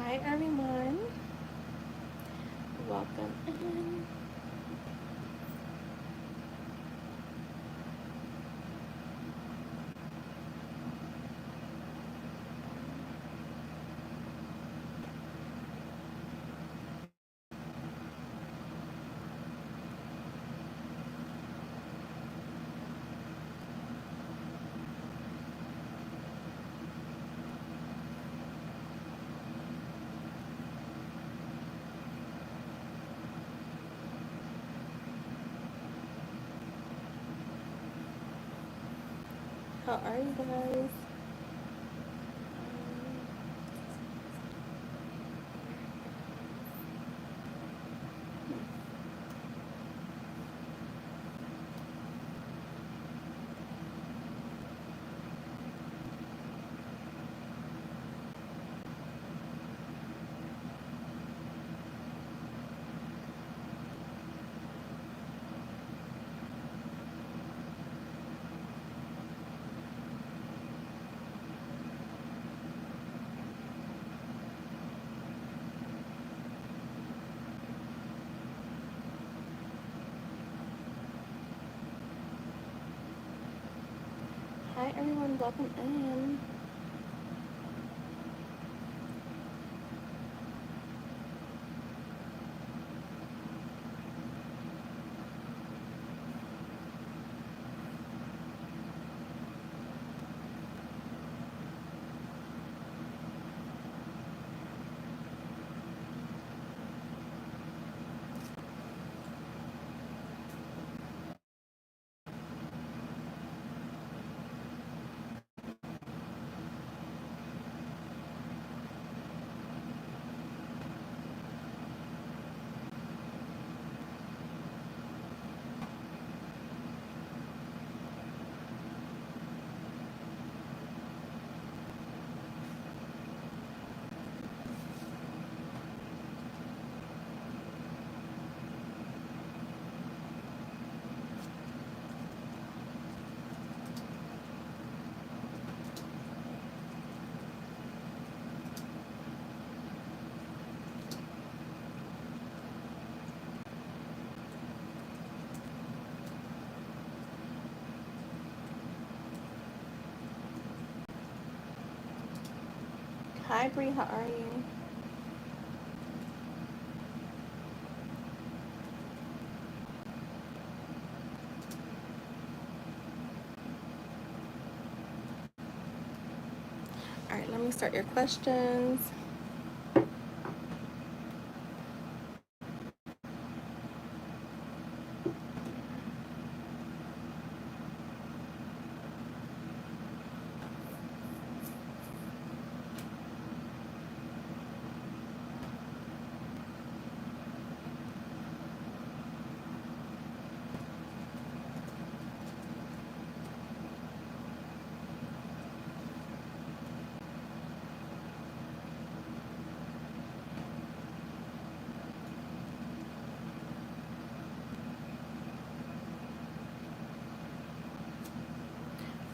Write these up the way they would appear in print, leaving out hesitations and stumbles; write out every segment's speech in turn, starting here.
Hi everyone, welcome in. How are you guys? Hi everyone, welcome in. Hi Bree, how are you? All right, let me start your questions.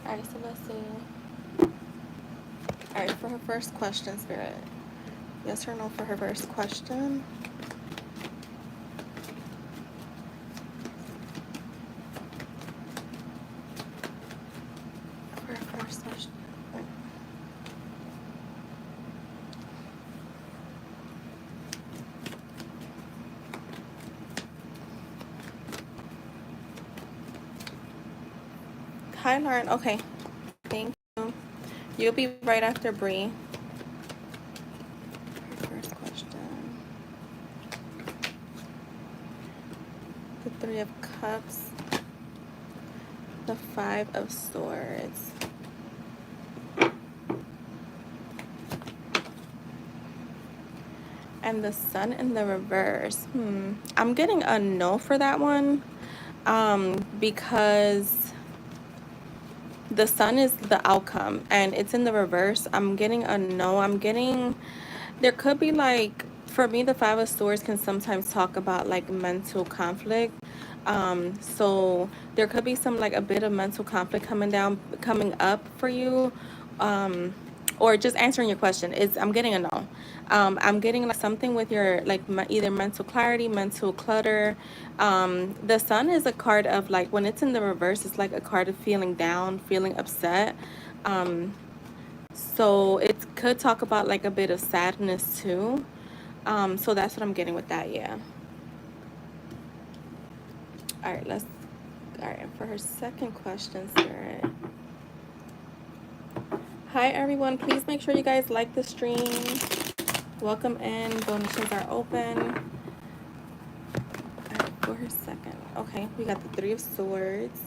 All right, so let's see. All right, for her first question, Spirit. Yes or no for her first question? For her first question. Hi Lauren, okay. Thank you. You'll be right after Bree. First question. The Three of Cups. The Five of Swords. And the Sun in the reverse. I'm getting a no for that one. Because the Sun is the outcome and it's in the reverse. I'm getting a no. I'm getting, there could be like, for me, the Five of Swords can sometimes talk about like mental conflict. So there could be some like a bit of mental conflict coming up for you. or just answering your question, is I'm getting a no. I'm getting like something with your like either mental clarity, mental clutter. The sun is a card of like when it's in the reverse, it's like a card of feeling down, feeling upset. Um, so it could talk about like a bit of sadness too. So that's what I'm getting with that. Yeah. All right. All right. For her second question, Spirit. Hi everyone. Please make sure you guys like the stream. Welcome in. Donations are open. All right, for her second. Okay, we got the Three of Swords,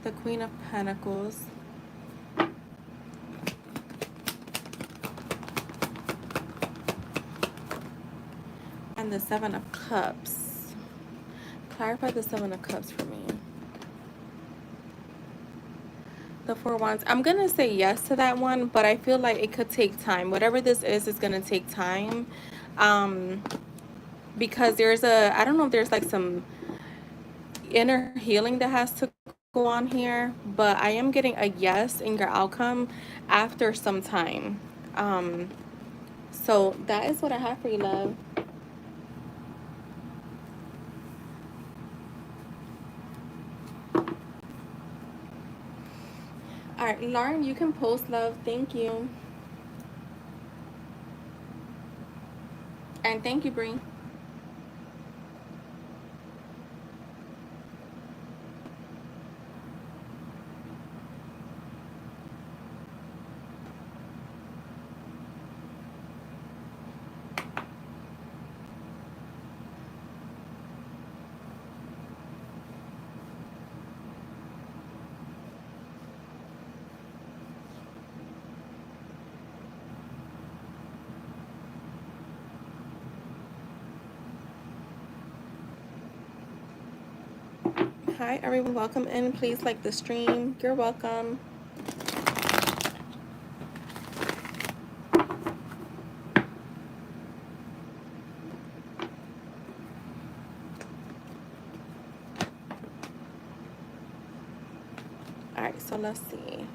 the Queen of Pentacles, and the Seven of Cups. Clarify the Seven of Cups for me. The Four Wands. I'm gonna say yes to that one, but I feel like it could take time. Whatever this is gonna take time. Um, because there's I don't know if there's like some inner healing that has to go on here, but I am getting a yes in your outcome after some time. Um, so that is what I have for you, love. All right, Lauren, you can post, love. Thank you. And thank you, Bree. Hi, everyone. Welcome in. Please like the stream. You're welcome. All right, so let's see.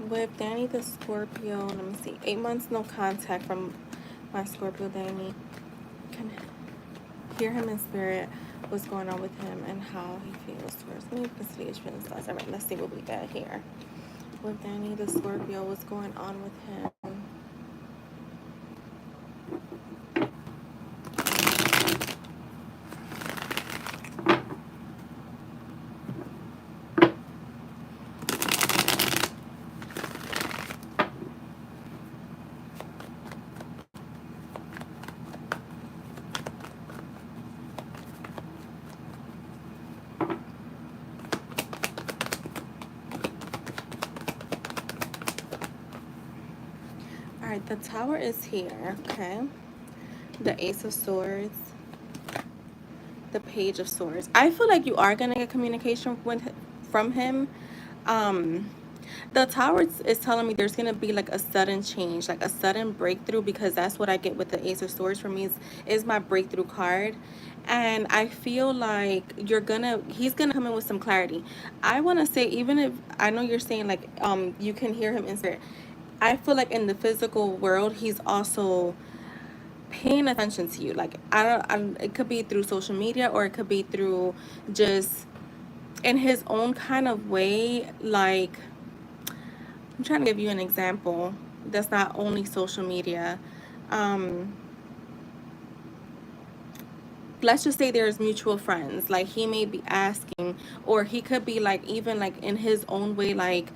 With Danny the Scorpio, let me see. 8 months no contact from my Scorpio Danny. Can hear him in spirit. What's going on with him and how he feels towards me. Consider his feelings. All right, let's see what we got here. With Danny the Scorpio, what's going on with him? All right, the Tower is here, okay? The Ace of Swords, the Page of Swords. I feel like you are gonna get communication from him. Um, the Tower is telling me there's gonna be like a sudden change, like a sudden breakthrough, because that's what I get with the Ace of Swords for me is my breakthrough card. And I feel like he's gonna come in with some clarity. I wanna say, even if I know you're saying like you can hear him in spirit, I feel like in the physical world he's also paying attention to you. Like it could be through social media, or it could be through just in his own kind of way. Like, I'm trying to give you an example that's not only social media. um let's just say there's mutual friends, like he may be asking, or he could be like even like in his own way, like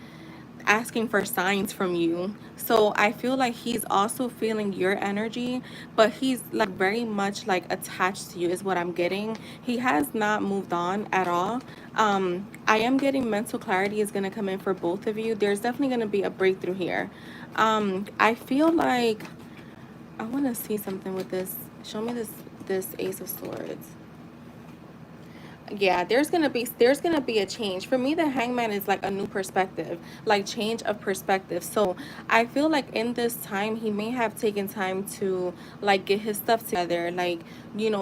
asking for signs from you. So I feel like he's also feeling your energy, but he's like very much like attached to you is what I'm getting. He has not moved on at all. I am getting mental clarity is going to come in for both of you. There's definitely going to be a breakthrough here. I feel like I want to see something with this. Show me this Ace of Swords. Yeah, there's gonna be a change. For me, the Hangman is like a new perspective, like change of perspective. So I feel like in this time he may have taken time to like get his stuff together, like,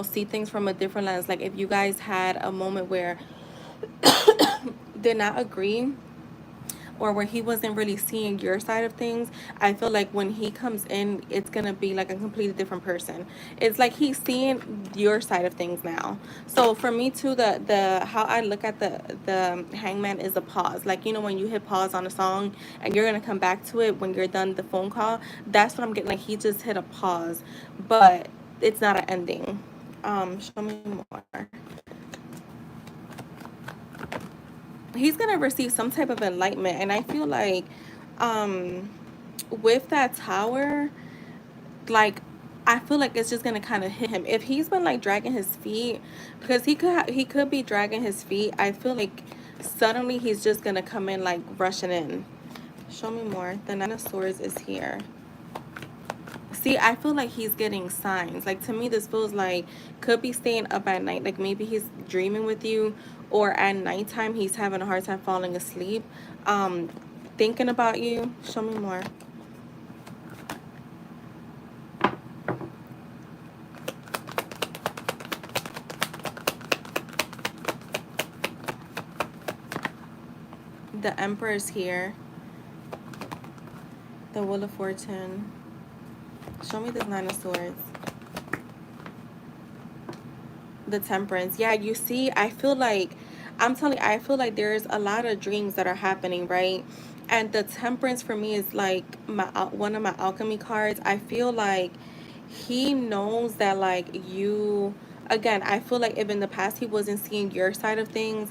see things from a different lens. Like if you guys had a moment where did not agree, or where he wasn't really seeing your side of things, I feel like when he comes in, it's gonna be like a completely different person. It's like he's seeing your side of things now. So for me too, the how I look at the hangman is a pause. Like, you know, when you hit pause on a song and you're gonna come back to it when you're done the phone call. That's what I'm getting. Like, he just hit a pause, but it's not an ending. Show me more. He's gonna receive some type of enlightenment, and I feel like um with that tower, like, I feel like it's just gonna kind of hit him if he's been like dragging his feet, because he could be dragging his feet. I feel like suddenly he's just gonna come in like rushing in. Show me more. The Nine of Swords is here. See, I feel like he's getting signs. Like, to me, this feels like could be staying up at night. Like, maybe he's dreaming with you, or at nighttime he's having a hard time falling asleep, um, thinking about you. Show me more. The Emperor is here. The Wheel of Fortune. Show me the Nine of Swords. The Temperance. Yeah, you see, I feel like, I'm telling you, I feel like there's a lot of dreams that are happening, right? And the Temperance for me is like my one of my alchemy cards. I feel like he knows that, like, you, again, I feel like if in the past he wasn't seeing your side of things,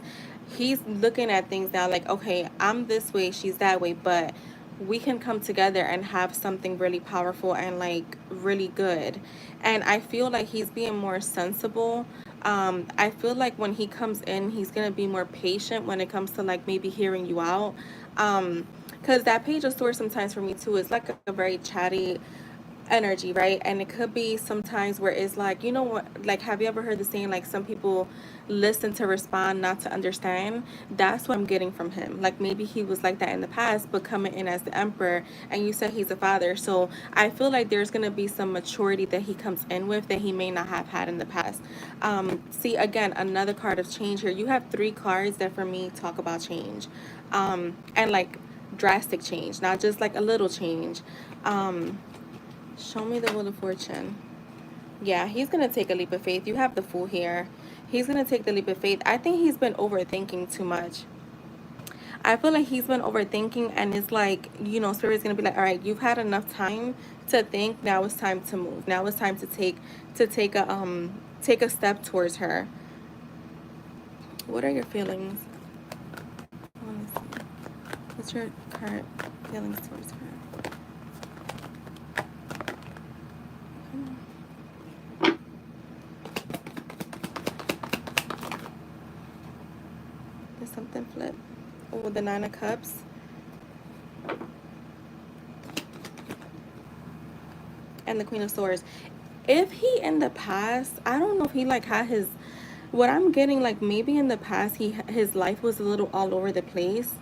he's looking at things now like, okay, I'm this way, she's that way, but we can come together and have something really powerful and like really good. And I feel like he's being more sensible. I feel like when he comes in, he's gonna be more patient when it comes to like maybe hearing you out. Because that Page of Swords sometimes for me too is like a very chatty energy, right? And it could be sometimes where it's like, you know what, like, have you ever heard the saying, like, some people listen to respond, not to understand? That's what I'm getting from him. Like, maybe he was like that in the past, but coming in as the Emperor, and you said he's a father. So I feel like there's going to be some maturity that he comes in with that he may not have had in the past. See, again, another card of change here. You have three cards that for me talk about change. And like drastic change, not just like a little change. Um, Show me the Wheel of Fortune. Yeah, he's going to take a leap of faith. You have the Fool here. He's going to take the leap of faith. I think he's been overthinking too much. I feel like he's been overthinking, and it's like, you know, Spirit's going to be like, all right, you've had enough time to think. Now it's time to move. Now it's time to take a step towards her. What are your feelings? I want to see. What's your current feelings towards her? Did something flip? Oh, the Nine of Cups. And the Queen of Swords. If he in the past, I don't know if he like had his, what I'm getting, like, maybe in the past his life was a little all over the place,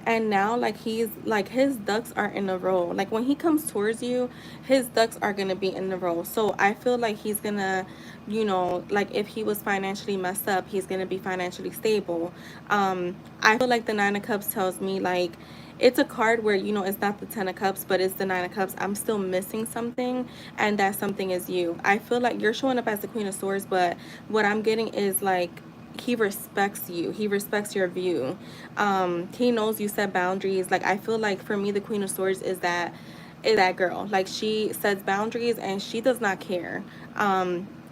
and now like he's like his ducks are in a row. Like, when he comes towards you, his ducks are gonna be in the row. So I feel like he's gonna, you know, like, if he was financially messed up, he's gonna be financially stable. I feel like the Nine of Cups tells me, like, it's a card where, you know, it's not the Ten of Cups, but it's the Nine of Cups. I'm still missing something, and that something is you. I feel like you're showing up as the Queen of Swords, but what I'm getting is like he respects you. He respects your view. He knows you set boundaries. Like, I feel like for me, the Queen of Swords is that girl. Like, she sets boundaries and she does not care.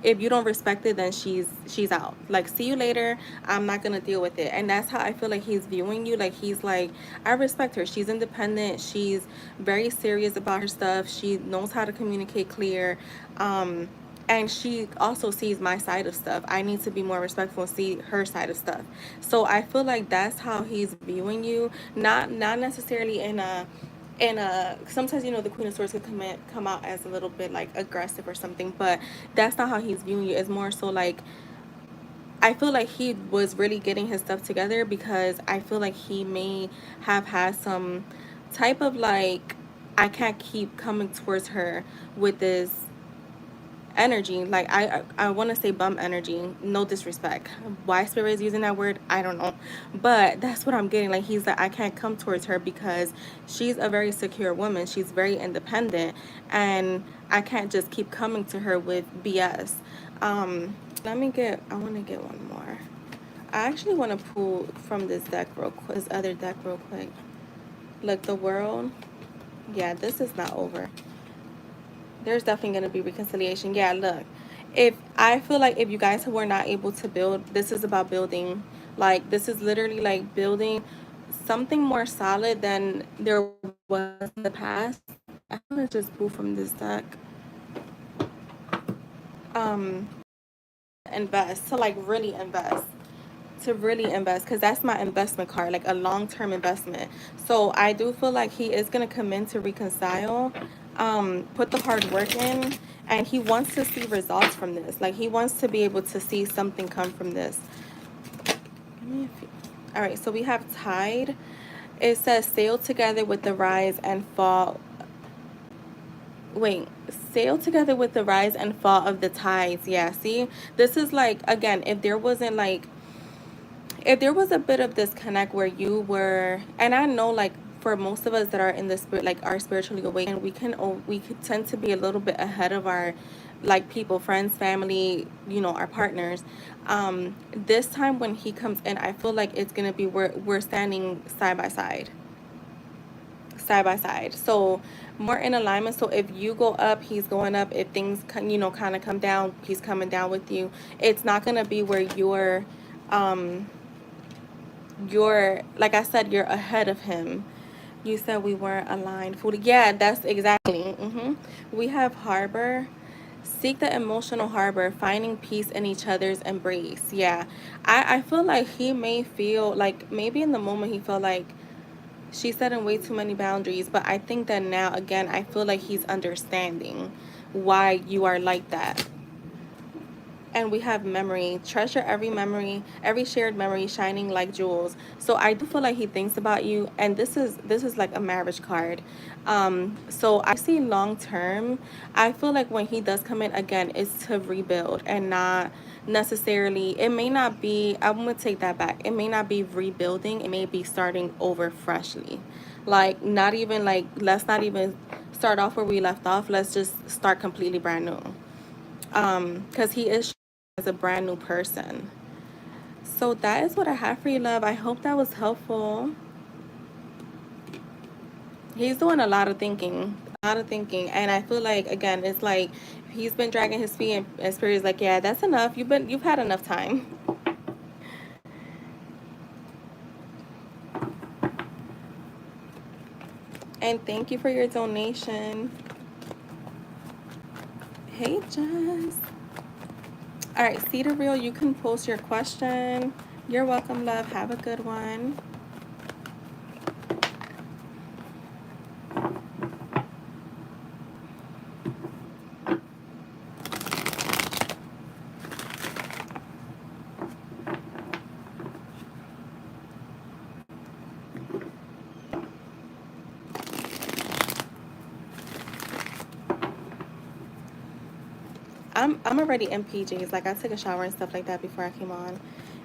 If you don't respect it, then she's out. Like, see you later. I'm not gonna deal with it. And that's how I feel like he's viewing you. Like, he's like, I respect her. She's independent. She's very serious about her stuff. She knows how to communicate clear. And she also sees my side of stuff. I need to be more respectful and see her side of stuff. So I feel like that's how he's viewing you. Not necessarily in a sometimes, you know, the Queen of Swords could come out as a little bit like aggressive or something, but that's not how he's viewing you. It's more so like, I feel like he was really getting his stuff together, because I feel like he may have had some type of like, I can't keep coming towards her with this energy. Like I want to say bum energy. No disrespect. Why Spirit is using that word, I don't know. But that's what I'm getting. Like he's like, I can't come towards her because she's a very secure woman. She's very independent, and I can't just keep coming to her with BS. Let me get. I want to get one more. I actually want to pull from this deck real quick. This other deck real quick. Look, the world. Yeah, this is not over. There's definitely going to be reconciliation. Yeah, look, if I feel like if you guys were not able to build, this is about building. Like this is literally like building something more solid than there was in the past. I'm gonna just pull from this deck. um Invest, to like really invest, to really invest, because that's my investment card, like a long-term investment. So I do feel like he is going to come in to reconcile, put the hard work in, and he wants to see results from this. Like he wants to be able to see something come from this. All right, so we have Tide. It says sail together with the rise and fall. Wait, sail together with the rise and fall of the tides. Yeah, see, this is like, again, if there wasn't like, if there was a bit of disconnect where you were, and I know like for most of us that are in the spirit, like are spiritually awakened, we could tend to be a little bit ahead of our like people, friends, family, you know, our partners. This time when he comes in, I feel like it's gonna be where we're standing side by side, side by side. So more in alignment. So if you go up, he's going up. If things you know, kind of come down, he's coming down with you. It's not gonna be where um you're, like I said, you're ahead of him. You said we weren't aligned fully. Yeah, that's exactly. We have harbor. Seek the emotional harbor, finding peace in each other's embrace. Yeah, I feel like he may feel like maybe in the moment he felt like she's setting way too many boundaries, but I think that now, again, I feel like he's understanding why you are like that. And we have memory. Treasure every memory, every shared memory shining like jewels. So I do feel like he thinks about you, and this is like a marriage card. So I see long term. I feel like when he does come in again, it's to rebuild and not necessarily, it may not be, I'm gonna take that back. It may not be rebuilding, it may be starting over freshly. Like not even like, let's not even start off where we left off. Let's just start completely brand new. Because he is as a brand new person. So that is what I have for you, love. I hope that was helpful. He's doing a lot of thinking, and I feel like again, it's like he's been dragging his feet, and Spirit is like, yeah, that's enough. You've had enough time. And thank you for your donation. Hey, Jess. All right, see the real. You can post your question. You're welcome, love. Have a good one. I'm already in PJs. Like I took a shower and stuff like that before I came on,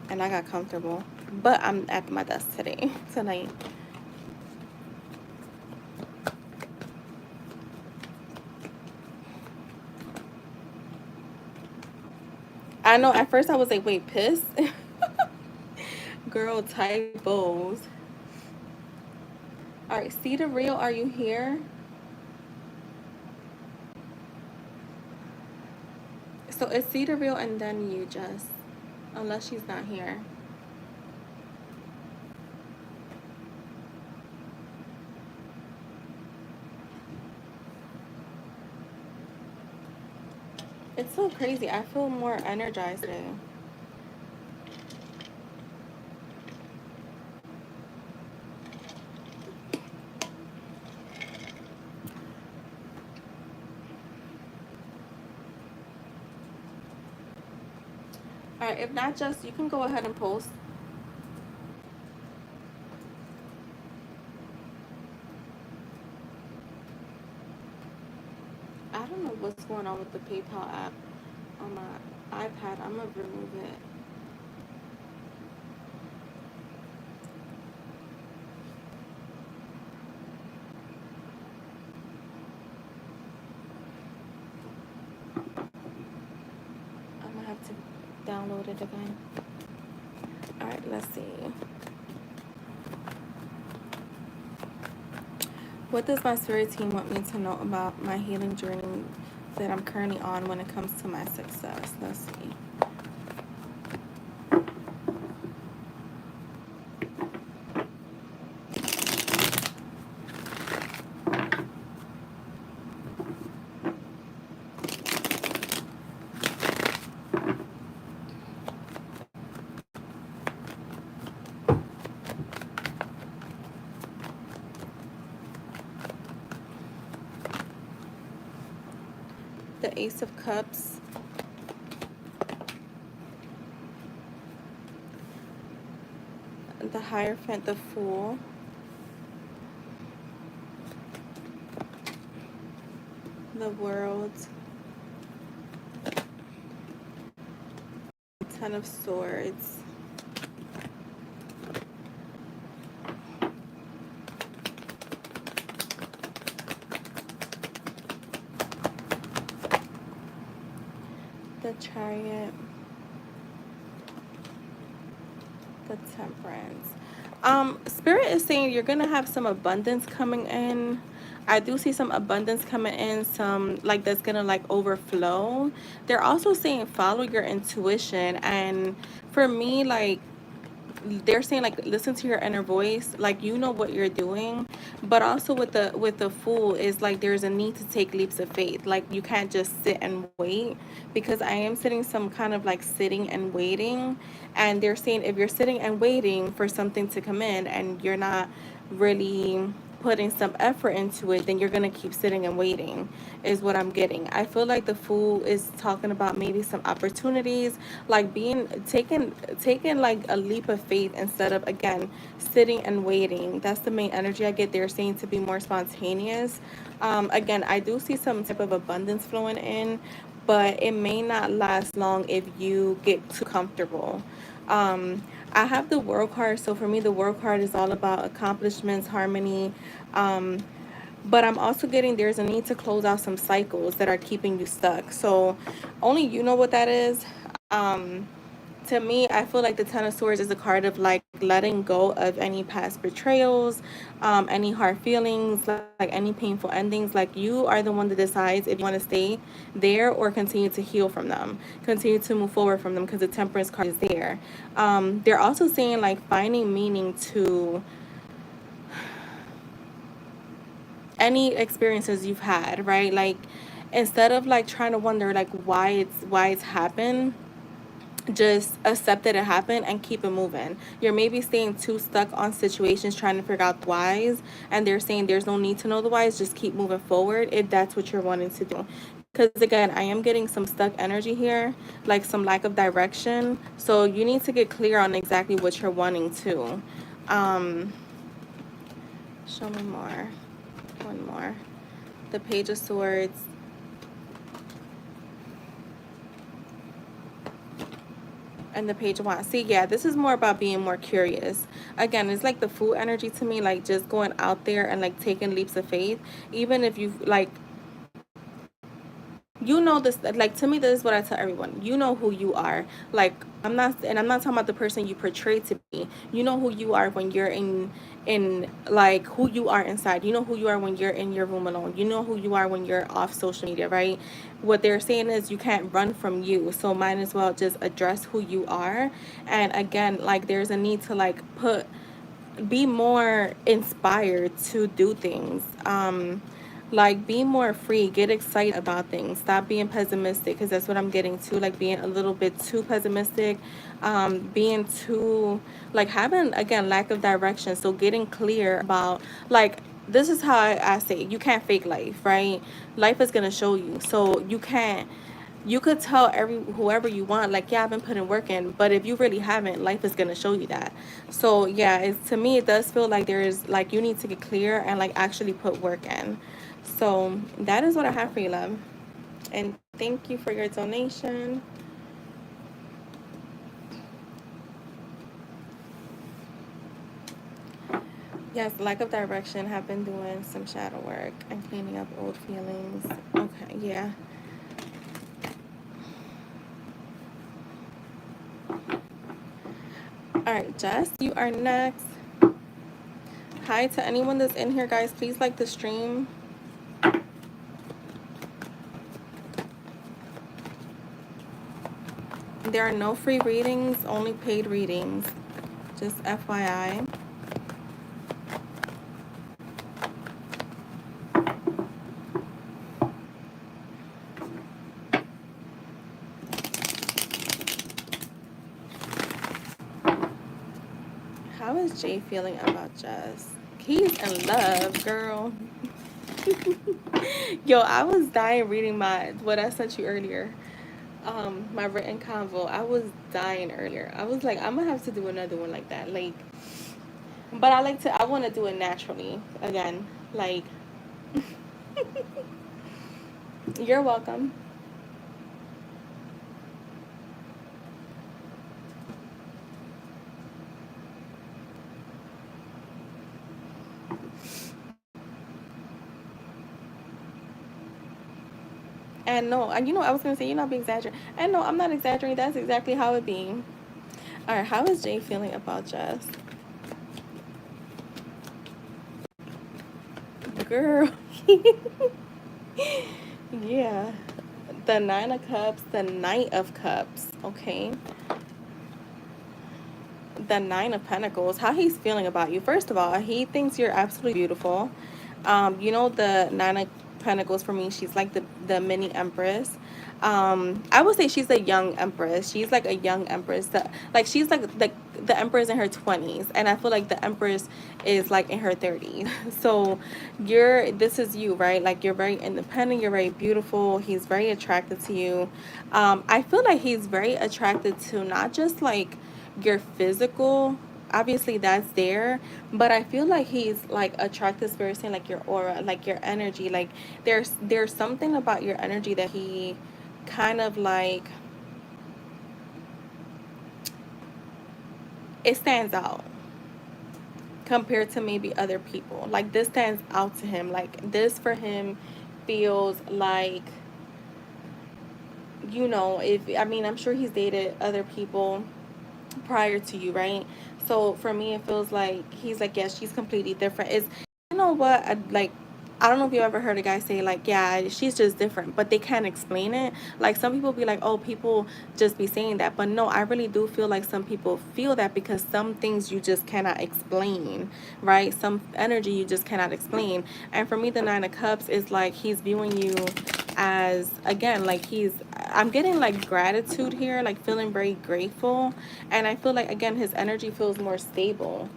and I got comfortable. But I'm at my desk tonight. I know at first I was like, wait, piss? Girl, typos. All right, see the real, are you here? So it's see the real and then you just, unless she's not here. It's so crazy. I feel more energized today. All right, if not, just you can go ahead and post. I don't know what's going on with the PayPal app on my iPad. I'm gonna remove it. I'm gonna have to download it again. All right, let's see. What does my spirit team want me to know about my healing journey that I'm currently on when it comes to my success? Let's see. The Ace of Cups, the Hierophant, the Fool, the World, Ten of Swords, the Chariot, the Temperance. Spirit is saying you're gonna have some abundance coming in. I do see some abundance coming in, some like that's gonna like overflow. They're also saying follow your intuition, and for me, like they're saying like listen to your inner voice, like you know what you're doing. But also with the Fool is like there's a need to take leaps of faith. Like you can't just sit and wait, because I am sitting some kind of like sitting and waiting. And they're saying if you're sitting and waiting for something to come in and you're not really putting some effort into it, then you're gonna keep sitting and waiting, is what I'm getting. I feel like the Fool is talking about maybe some opportunities, like being taking like a leap of faith instead of, again, sitting and waiting. That's the main energy I get. They're saying to be more spontaneous. Again, I do see some type of abundance flowing in, but it may not last long if you get too comfortable. I have the World card, so for me, the World card is all about accomplishments, harmony. Um, but I'm also getting there's a need to close out some cycles that are keeping you stuck. So only you know what that is. Um, to me, I feel like the Ten of Swords is a card of like letting go of any past betrayals, any hard feelings, like any painful endings. Like you are the one that decides if you want to stay there or continue to heal from them, continue to move forward from them, because the Temperance card is there. They're also saying like finding meaning to any experiences you've had, right? Like instead of like trying to wonder like why it's happened, just accept that it happened and keep it moving. You're maybe staying too stuck on situations trying to figure out the whys, and they're saying there's no need to know the whys, just keep moving forward if that's what you're wanting to do. Because again, I am getting some stuck energy here, like some lack of direction. So you need to get clear on exactly what you're wanting to. Um, show me more. One more. The Page of Swords, and the Page of Wands. See, yeah, this is more about being more curious. Again, it's like the Fool energy to me, like just going out there and like taking leaps of faith. Even if you like, you know this, like to me this is what I tell everyone, you know who you are. Like I'm not talking about the person you portray to be. You know who you are when you're in like who you are inside. You know who you are when you're in your room alone. You know who you are when you're off social media, right? What they're saying is you can't run from you, so might as well just address who you are. And again, like there's a need to like be more inspired to do things. Like be more free, get excited about things, stop being pessimistic, because that's what I'm getting to, like being a little bit too pessimistic, being too like having, again, lack of direction. So getting clear about like this is how I say it. You can't fake life, right? Life is gonna show you, so you can't, you could tell whoever you want like, yeah, I've been putting work in, but if you really haven't, life is going to show you that. So yeah, to me it does feel like there is like you need to get clear and like actually put work in. So that is what I have for you, love. And thank you for your donation. Yes, lack of direction. Have been doing some shadow work and cleaning up old feelings. Okay, yeah. All right, Jess, you are next. Hi to anyone that's in here, guys. Please like the stream. There are no free readings, only paid readings. Just FYI. How is Jay feeling about Jess? He's in love, girl. Yo, I was dying reading what I sent you earlier. My written convo. I was dying earlier. I was like, I'm gonna have to do another one like that. Like, but I want to do it naturally again. Like, you're welcome. And no, and I was gonna say you're not being exaggerating. And no, I'm not exaggerating. That's exactly how it be. All right, how is Jay feeling about Jess? Girl. Yeah. The Nine of Cups, the Knight of Cups. Okay. The Nine of Pentacles. How he's feeling about you. First of all, he thinks you're absolutely beautiful. The Nine of Pentacles for me, she's like the mini empress. I would say she's a young empress. She's like a young empress. Like she's like the empress in her 20s, and I feel like the empress is like in her 30s. So this is you, right? Like you're very independent, you're very beautiful. He's very attracted to you. I feel like he's very attracted to not just like your physical, obviously that's there, but I feel like he's like attracted spirit saying like your aura, like your energy. Like there's something about your energy that he kind of like, it stands out compared to maybe other people. Like this stands out to him. Like this for him feels like, if I mean, I'm sure he's dated other people prior to you, right? So for me, it feels like he's like, yeah, she's completely different. Is what? I don't know if you ever heard a guy say like, yeah, she's just different, but they can't explain it. Like some people be like, oh, people just be saying that, but no, I really do feel like some people feel that because some things you just cannot explain, right? Some energy you just cannot explain. And for me, the Nine of Cups is like he's viewing you as, again, like I'm getting like gratitude here, like feeling very grateful. And I feel like, again, his energy feels more stable.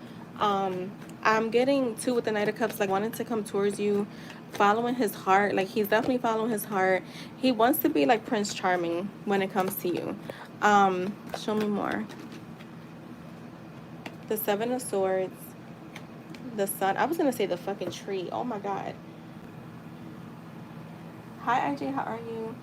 I'm getting too with the Knight of Cups, like wanting to come towards you, following his heart. Like he's definitely following his heart. He wants to be like Prince Charming when it comes to you. Show me more. The Seven of Swords, the Sun. I was gonna say the fucking tree. Oh my god. Hi IJ, how are you?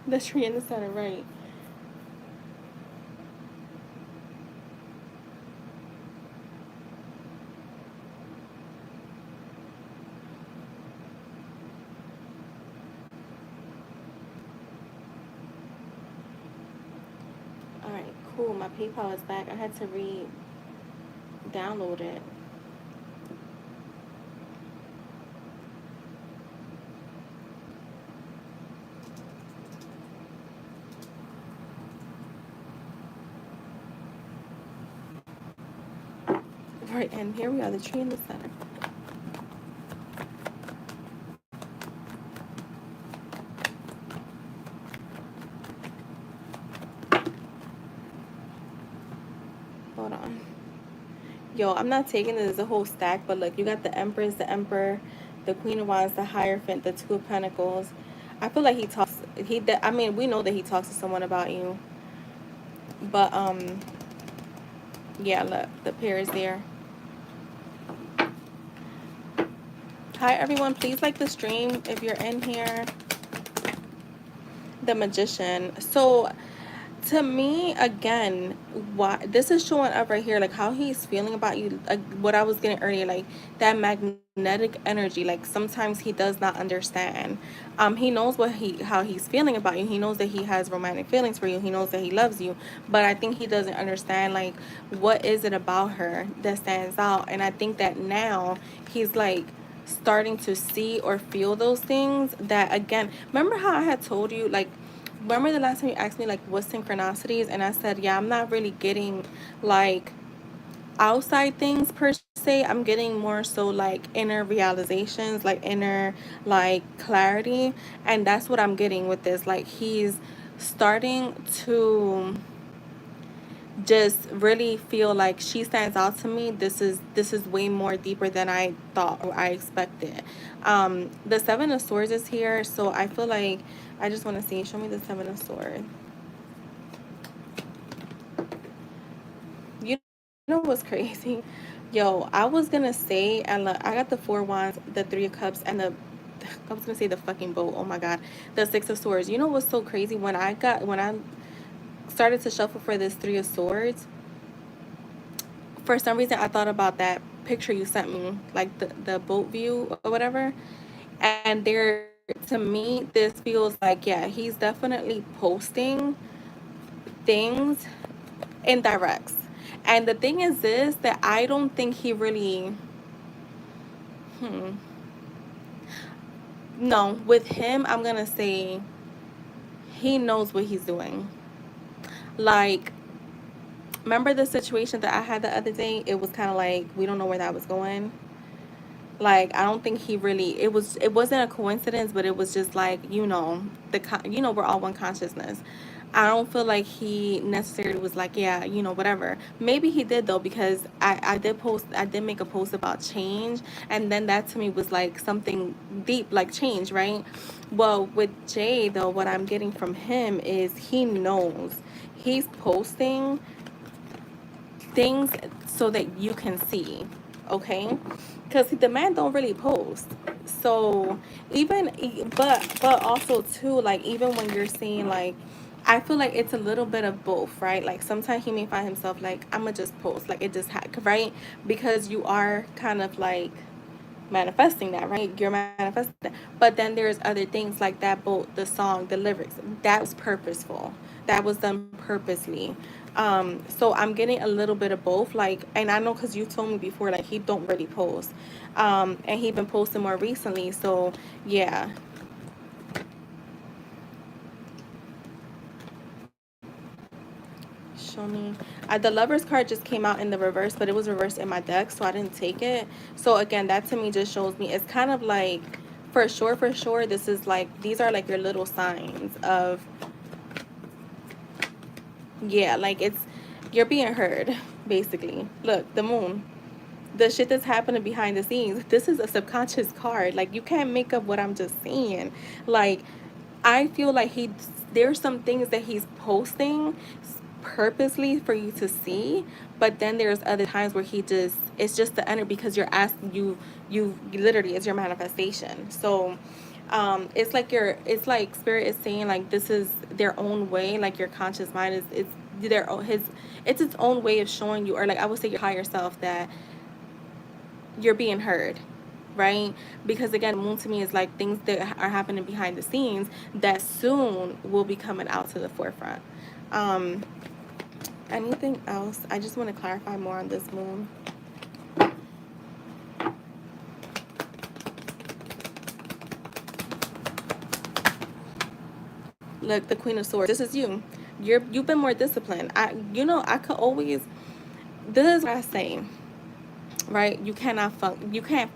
The tree in the center, right? All right, cool. My PayPal is back. I had to re-download it. Right, and here we are, the tree in the center. Hold on. Yo, I'm not taking this as a whole stack, but look, you got the Empress, the Emperor, the Queen of Wands, the Hierophant, the Two of Pentacles. I feel like he talks. I mean, we know that he talks to someone about you, but yeah. Look, the pair is there. Hi everyone, please like the stream if you're in here. The Magician. So to me, again, why this is showing up right here, like how he's feeling about you, like what I was getting earlier, like that magnetic energy. Like sometimes he does not understand. He knows how he's feeling about you. He knows that he has romantic feelings for you. He knows that he loves you, but I think he doesn't understand like what is it about her that stands out. And I think that now he's like starting to see or feel those things. That again, remember how I had told you, like, remember the last time you asked me like what synchronicities, and I said, yeah, I'm not really getting like outside things per se. I'm getting more so like inner realizations, like inner like clarity. And that's what I'm getting with this. Like he's starting to just really feel like she stands out to me. This is way more deeper than I thought or I expected. The Seven of Swords is here, so I feel like I just want to see. Show me the Seven of Swords. You know what's crazy? Yo, I was gonna say, and look, I got the Four Wands, the Three of Cups, and I was gonna say the fucking boat. Oh my god, the Six of Swords. You know what's so crazy? When I started to shuffle for this Three of Swords, for some reason I thought about that picture you sent me, like the boat view or whatever. And there, to me, this feels like, yeah, he's definitely posting things in directs. And the thing is this, that I don't think he really, no, with him, I'm gonna say he knows what he's doing. Like, remember the situation that I had the other day? It was kind of like, we don't know where that was going. Like, I don't think he really, it wasn't a coincidence, but it was just like, we're all one consciousness. I don't feel like he necessarily was like, yeah, whatever. Maybe he did though, because I did make a post about change, and then that to me was like something deep, like change, right? Well, with Jay though, what I'm getting from him is he knows he's posting things so that you can see, okay? Because the man don't really post. So even, but also too, like even when you're seeing, like, I feel like it's a little bit of both, right? Like sometimes he may find himself like, I'ma just post, like it just right? Because you are kind of like manifesting that, right? You're manifesting that. But then there's other things like that boat, the song, the lyrics. That was purposeful. That was done purposely. So I'm getting a little bit of both. Like, and I know because you told me before, like he don't really post. And he been posting more recently. So yeah. Show me. The Lovers card just came out in the reverse, but it was reversed in my deck, so I didn't take it. So again, that to me just shows me it's kind of like, for sure, this is like, these are like your little signs of, yeah, like you're being heard, basically. Look, the Moon. The shit that's happening behind the scenes. This is a subconscious card. Like, you can't make up what I'm just saying. Like, I feel like there's some things that he's posting purposely for you to see, but then there's other times where it's just the energy, because you're asking, you literally, it's your manifestation. So it's like spirit is saying, like, this is their own way, like your conscious mind it's their own his it's its own way of showing you, or like I would say your higher self, that you're being heard, right? Because again, Moon to me is like things that are happening behind the scenes that soon will be coming out to the forefront. Anything else? I just want to clarify more on this Moon. Look, the Queen of Swords. This is you. You've been more disciplined. I could always. This is what I say. right? You can't,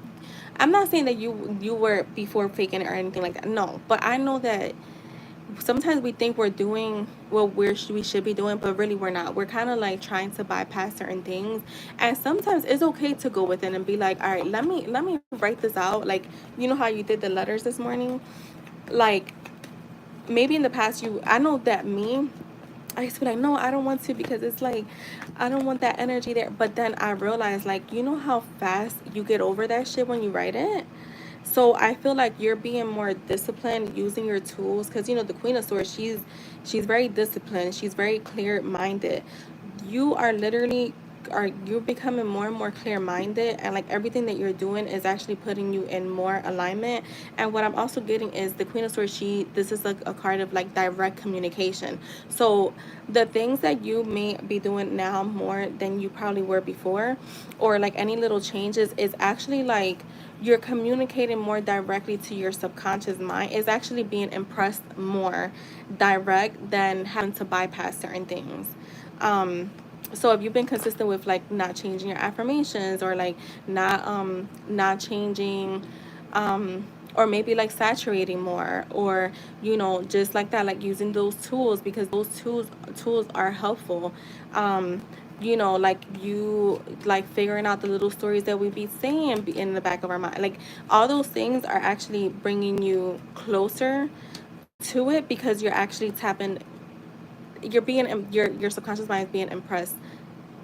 I'm not saying that you were before faking it or anything like that. No, but I know that sometimes we think we're doing what we should be doing, but really we're not. We're kind of like trying to bypass certain things, and sometimes it's okay to go within and be like, all right, let me write this out. Like, you know how you did the letters this morning, like maybe in the past I know that me, I used to be like, no, I don't want to, because it's like, I don't want that energy there. But then I realized, like, you know how fast you get over that shit when you write it? So I feel like you're being more disciplined using your tools, because you know the Queen of Swords, she's very disciplined, she's very clear minded. You are literally, are you're becoming more and more clear minded, and like everything that you're doing is actually putting you in more alignment. And what I'm also getting is the Queen of Swords, this is like a card of like direct communication. So the things that you may be doing now more than you probably were before, or like any little changes, is actually like you're communicating more directly to your subconscious mind, is actually being impressed more direct than having to bypass certain things. So if you've been consistent with like not changing your affirmations, or like not changing, or maybe like saturating more, or you know, just like that, like using those tools, because those tools are helpful. You know, like you like figuring out the little stories that we be saying in the back of our mind, like all those things are actually bringing you closer to it, because you're actually tapping, your subconscious mind is being impressed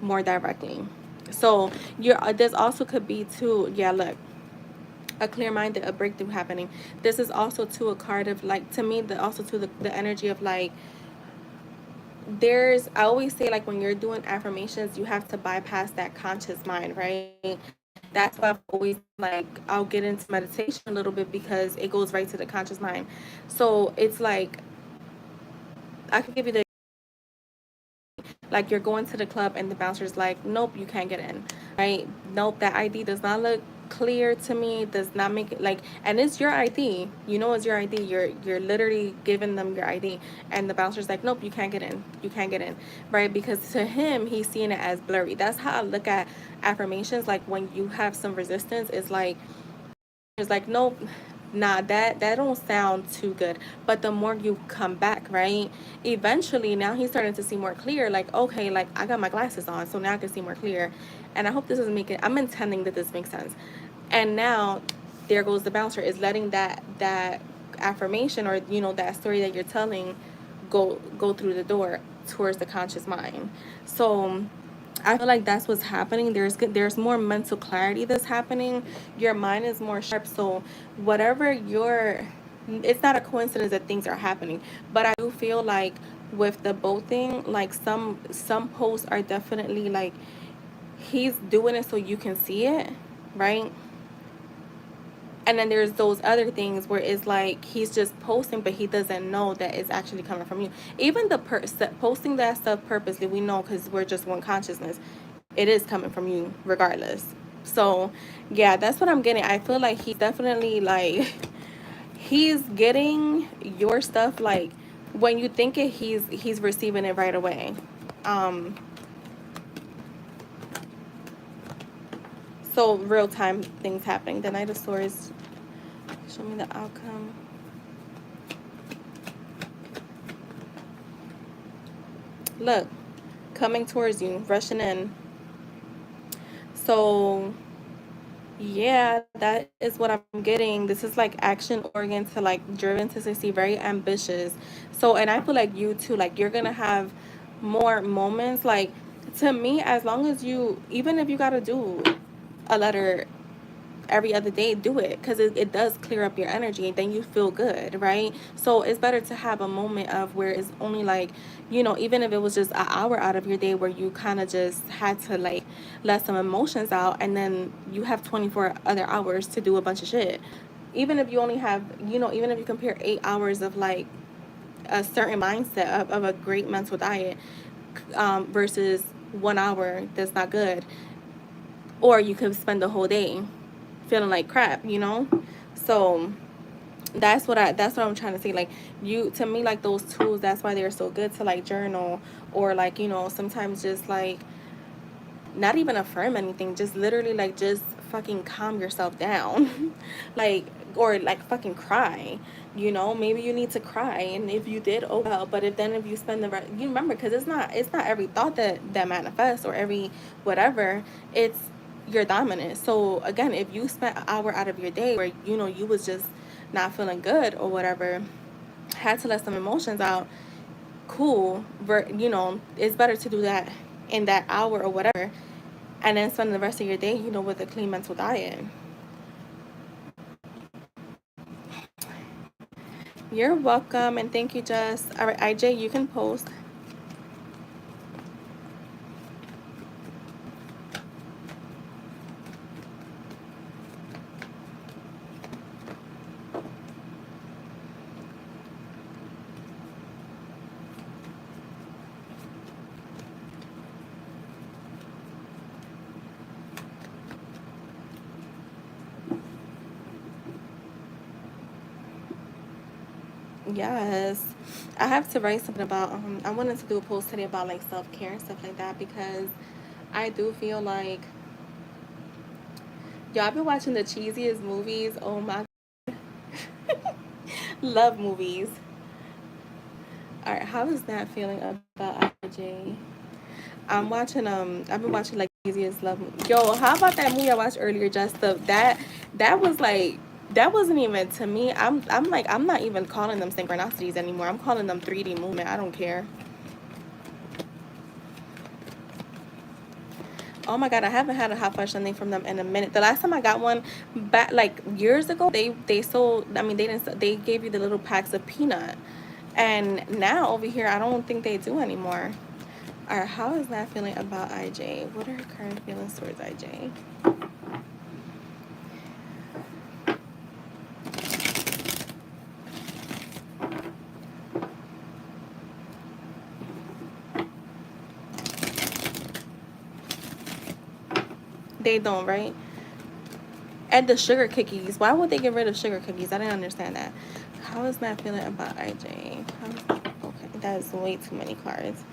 more directly. So this also could be too, yeah, look, a clear mind, a breakthrough happening. This is also to a card of like, to me, also to the energy of like, I always say, like, when you're doing affirmations, you have to bypass that conscious mind, right? That's why I've always, like, I'll get into meditation a little bit, because it goes right to the conscious mind. So it's like, I could give you the, like, you're going to the club and the bouncer's like, nope, you can't get in, right? Nope, that ID does not look clear to me, does not make it like, and it's your ID, you know, it's your ID, you're literally giving them your ID, and the bouncer's like, nope, you can't get in, you can't get in, right? Because to him, he's seeing it as blurry. That's how I look at affirmations. Like, when you have some resistance, it's like, nope, nah, that don't sound too good. But the more you come back, right, eventually now he's starting to see more clear. Like, okay, like I got my glasses on, so now I can see more clear. And I hope this doesn't make it, I'm intending that this makes sense. And now there goes the bouncer, is letting that affirmation, or you know, that story that you're telling, go through the door towards the conscious mind. So I feel like that's what's happening. There's more mental clarity that's happening. Your mind is more sharp. So whatever it's not a coincidence that things are happening. But I do feel like with the boat thing, like some posts are definitely like, he's doing it so you can see it, right? And then there's those other things where it's like he's just posting, but he doesn't know that it's actually coming from you. Even posting that stuff purposely, we know, because we're just one consciousness, it is coming from you regardless. So yeah, that's what I'm getting. I feel like he's definitely like, he's getting your stuff, like when you think it, he's receiving it right away. um so real time things happening. The Knight of Swords, show me the outcome. Look, coming towards you, rushing in. So yeah, that is what I'm getting. This is like action oriented, like driven to succeed, very ambitious. So, and I feel like you too, like you're gonna have more moments. Like, to me, as long as you, even if you gotta do a letter every other day, do it, because it does clear up your energy, and then you feel good, right? So it's better to have a moment of where it's only like, you know, even if it was just an hour out of your day where you kind of just had to like let some emotions out, and then you have 24 other hours to do a bunch of shit. Even if you only have, you know, even if you compare 8 hours of like a certain mindset of a great mental diet, versus 1 hour that's not good, or you could spend the whole day feeling like crap, you know? So that's what I'm trying to say. Like, you, to me, like those tools, that's why they're so good, to like journal, or like, you know, sometimes just like not even affirm anything, just literally like just fucking calm yourself down. Like, or like fucking cry, you know, maybe you need to cry, and if you did, oh well. But if you spend the rest, you remember, because it's not every thought that manifests, or every whatever. It's your dominant. So again, if you spent an hour out of your day where, you know, you was just not feeling good or whatever, had to let some emotions out, cool. You know, it's better to do that in that hour or whatever, and then spend the rest of your day, you know, with a clean mental diet. You're welcome, and thank you, Jess. All right, IJ, you can post. Yes, I have to write something about. I wanted to do a post today about like self-care and stuff like that, because I do feel like, y'all been watching the cheesiest movies. Oh my, love movies. All right, how is that feeling about IJ? I've been watching like easiest love. Yo, how about that movie I watched earlier? Just that was like, that wasn't even to me. I'm like, I'm not even calling them synchronicities anymore. I'm calling them 3D movement. I don't care. Oh my god, I haven't had a hot fudge sundae from them in a minute. The last time I got one back like years ago, they sold. I mean, they gave you the little packs of peanut, and now over here, I don't think they do anymore. All right, how is that feeling about IJ? What are her current feelings towards IJ? They don't, right? And the sugar cookies. Why would they get rid of sugar cookies? I didn't understand that. How is Matt feeling about IJ? Okay, that is way too many cards.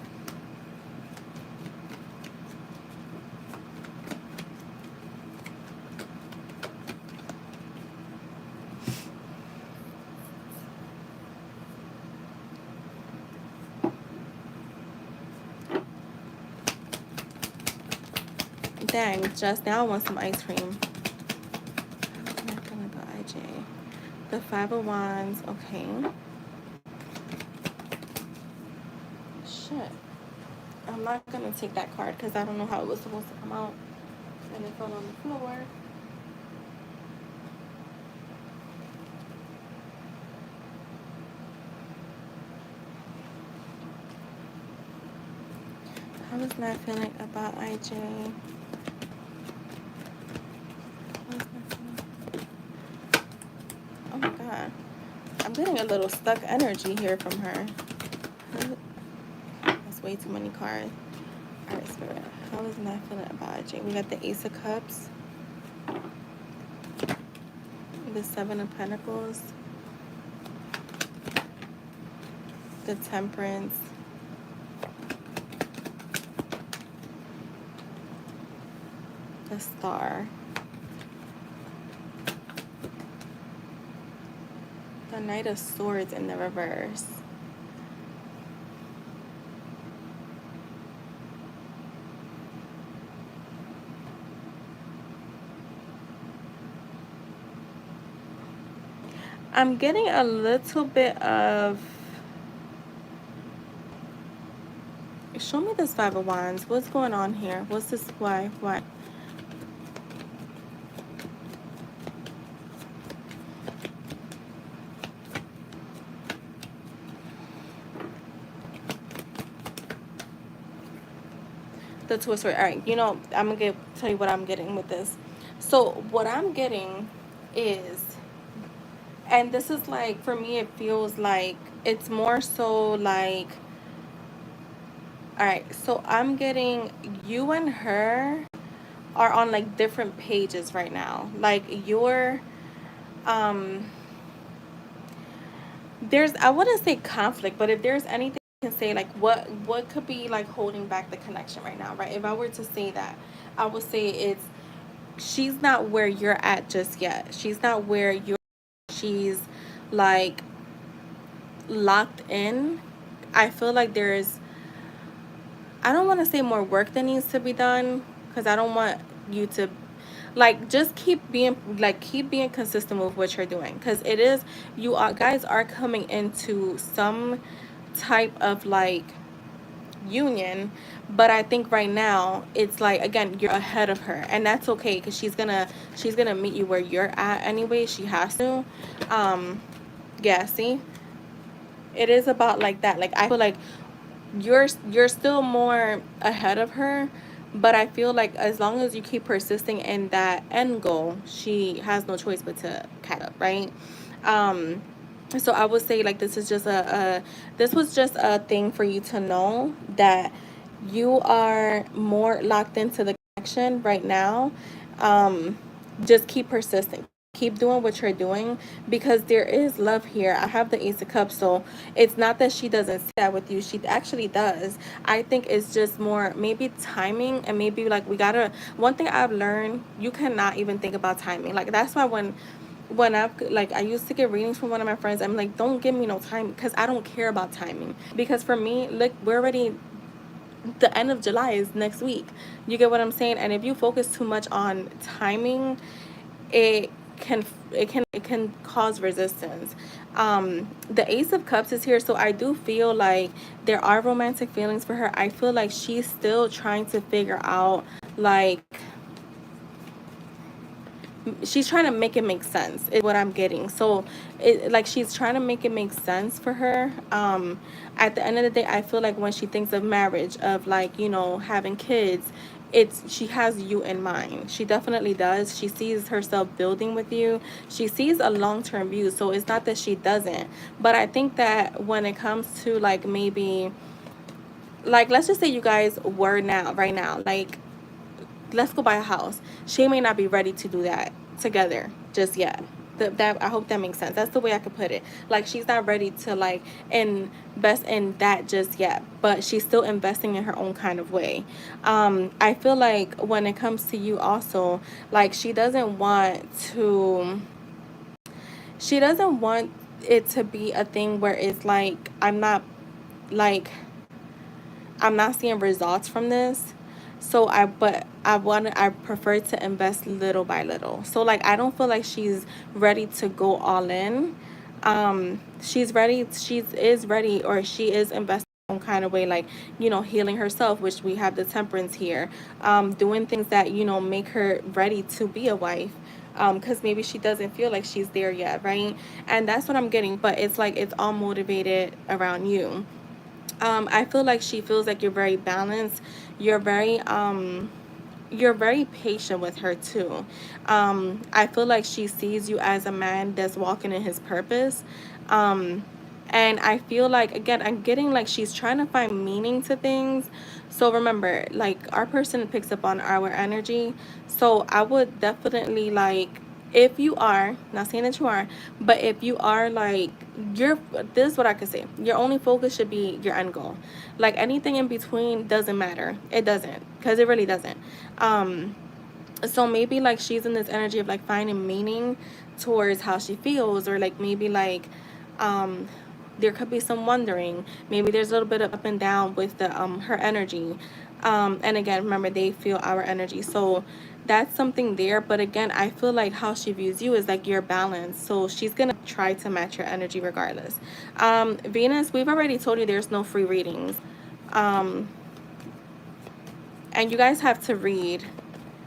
Dang, just now I want some ice cream. How is Matt feeling about IJ? The Five of Wands. Okay. Shit. I'm not gonna take that card because I don't know how it was supposed to come out. And it fell on the floor. How is Matt feeling about IJ? Oh my god. I'm getting a little stuck energy here from her. That's way too many cards. Alright, Spirit. How is Matt feeling about IJ? We got the Ace of Cups. The Seven of Pentacles. The Temperance. The Star. The Knight of Swords in the reverse. I'm getting a little bit of... Show me this Five of Wands. What's going on here? What's this? Why? Why? The twist word. All right, you know, I'm gonna tell you what I'm getting with this. So what I'm getting is, and this is like, for me, it feels like it's more so like, all right, so I'm getting you and her are on like different pages right now. Like you're, there's, I wouldn't say conflict, but if there's anything can say like what could be like holding back the connection right now, right? If I were to say that, I would say it's she's not where you're at just yet. She's not where you're. She's like locked in. I feel like there's, I don't want to say more work that needs to be done, because I don't want you to like just keep being consistent with what you're doing, because it is, you are, guys are coming into some type of like union. But I think right now it's like, again, you're ahead of her, and that's okay, because she's gonna meet you where you're at anyway. She has to. Yeah, see, it is about like that. Like, I feel like you're still more ahead of her, but I feel like as long as you keep persisting in that end goal, she has no choice but to catch up, right? um so I would say like this is just this was just a thing for you to know that you are more locked into the connection right now. Just keep persisting, keep doing what you're doing, because there is love here. I have the Ace of Cups, so it's not that she doesn't see that with you. She actually does. I think it's just more maybe timing, and maybe like we gotta, one thing I've learned, you cannot even think about timing. Like, that's why when I used to get readings from one of my friends, I'm like, don't give me no time, because I don't care about timing. Because for me, look, we're already, the end of July is next week. You get what I'm saying? And if you focus too much on timing, it can cause resistance. The Ace of Cups is here, so I do feel like there are romantic feelings for her. I feel like she's still trying to figure out, like, she's trying to make it make sense is what I'm getting. So it, like, she's trying to make it make sense for her. At the end of the day, I feel like when she thinks of marriage, of like, having kids, it's, she has you in mind. She definitely does. She sees herself building with you. She sees a long-term view, so it's not that she doesn't. But I think that when it comes to like, maybe, like, let's just say you guys were now right now, like, let's go buy a house. She may not be ready to do that together just yet. That, I hope that makes sense. That's the way I could put it. Like, she's not ready to like invest in that just yet, but she's still investing in her own kind of way. I feel like when it comes to you also, like, she doesn't want it to be a thing where it's like, like I'm not seeing results from this. So I prefer to invest little by little. So like, I don't feel like she's ready to go all in. She is ready, or she is investing some kind of way, like, healing herself, which we have the Temperance here. Doing things that, make her ready to be a wife. Because maybe she doesn't feel like she's there yet, right? And that's what I'm getting. But it's like, it's all motivated around you. I feel like she feels like you're very balanced. You're very you're very patient with her too. I feel like she sees you as a man that's walking in his purpose. Um, and I feel like, again, I'm getting like she's trying to find meaning to things. So remember, like, our person picks up on our energy. So I would definitely like, if you are, not saying that you are, but if you are like, you're, this is what I could say, your only focus should be your end goal. Like, anything in between doesn't matter. It doesn't, because it really doesn't. um so maybe like she's in this energy of like finding meaning towards how she feels, or like maybe like, um there could be some wondering. Maybe there's a little bit of up and down with the her energy. And again, remember, they feel our energy, so that's something there. But again, I feel like how she views you is like you're balanced, so she's gonna try to match your energy regardless. Venus, we've already told you there's no free readings. um and you guys have to read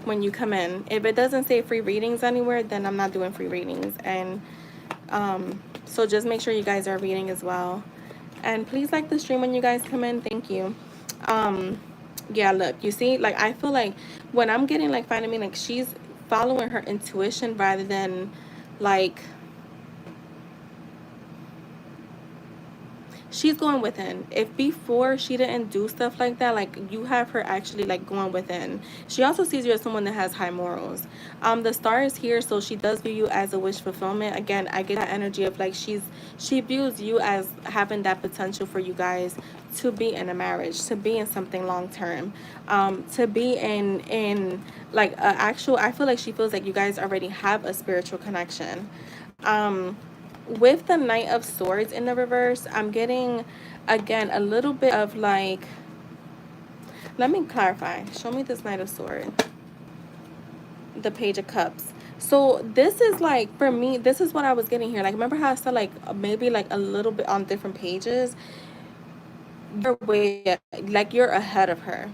when you come in. If it doesn't say free readings anywhere, then I'm not doing free readings. And so just make sure you guys are reading as well. And please like the stream when you guys come in. Thank you. Um, yeah, look, you see, like, I feel like when I'm getting like finding me, like, she's following her intuition rather than like, she's going within. If before she didn't do stuff like that, like you have her actually like going within. She also sees you as someone that has high morals. The star is here, so she does view you as a wish fulfillment. Again, I get that energy of like she views you as having that potential for you guys to be in a marriage, to be in something long term, to be in like a actual. I feel like she feels like you guys already have a spiritual connection. With the Knight of Swords in the reverse, I'm getting again a little bit of like, let me clarify. Show me this Knight of Swords. The Page of Cups. So this is like, for me, this is what I was getting here. Like, remember how I said like maybe like a little bit on different pages? You're way, like you're ahead of her,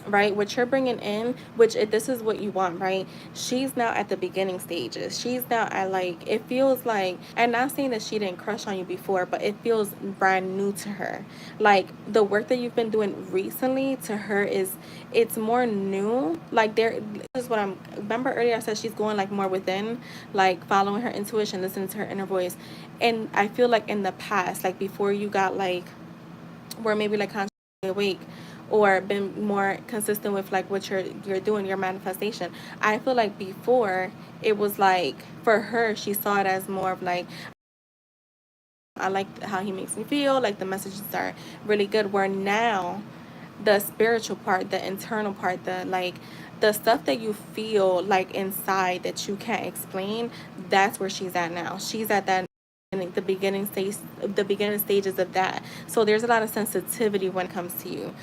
right? What you're bringing in, which this is what you want, right? She's now at the beginning stages. She's now at like, it feels like, and not saying that she didn't crush on you before, but it feels brand new to her. Like the work that you've been doing recently to her is, it's more new. Like there, this is what I'm, remember earlier I said she's going like more within, like following her intuition, listening to her inner voice. And I feel like in the past, like before you got like, where maybe like consciously awake or been more consistent with like what you're doing, your manifestation. I feel like before it was like, for her, she saw it as more of like, I like how he makes me feel, like the messages are really good, where now the spiritual part, the internal part, the like the stuff that you feel like inside that you can't explain, that's where she's at now. She's at that, the beginning stage, the beginning stages of that. So there's a lot of sensitivity when it comes to you.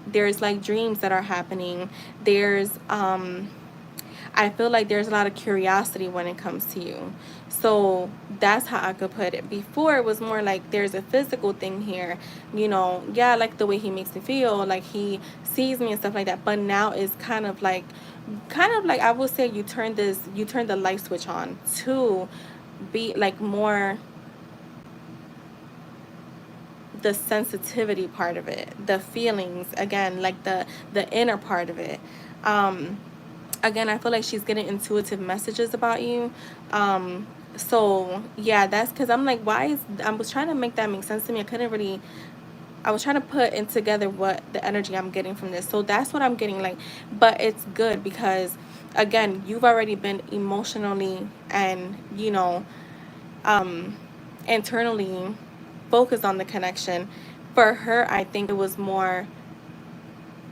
There's like dreams that are happening. There's I feel like there's a lot of curiosity when it comes to you. So that's how I could put it. Before it was more like there's a physical thing here, you know, yeah, I like the way he makes me feel, like he sees me and stuff like that. But now it's kind of like I would say you turn the light switch on to be like more the sensitivity part of it, the feelings, again, like the inner part of it. Again, I feel like she's getting intuitive messages about you. So yeah, that's because I'm like, why is, I was trying to make that make sense to me. I was trying to put in together what the energy I'm getting from this. So that's what I'm getting, like, but it's good because again, you've already been emotionally and, you know, internally focused on the connection. For her, I think it was more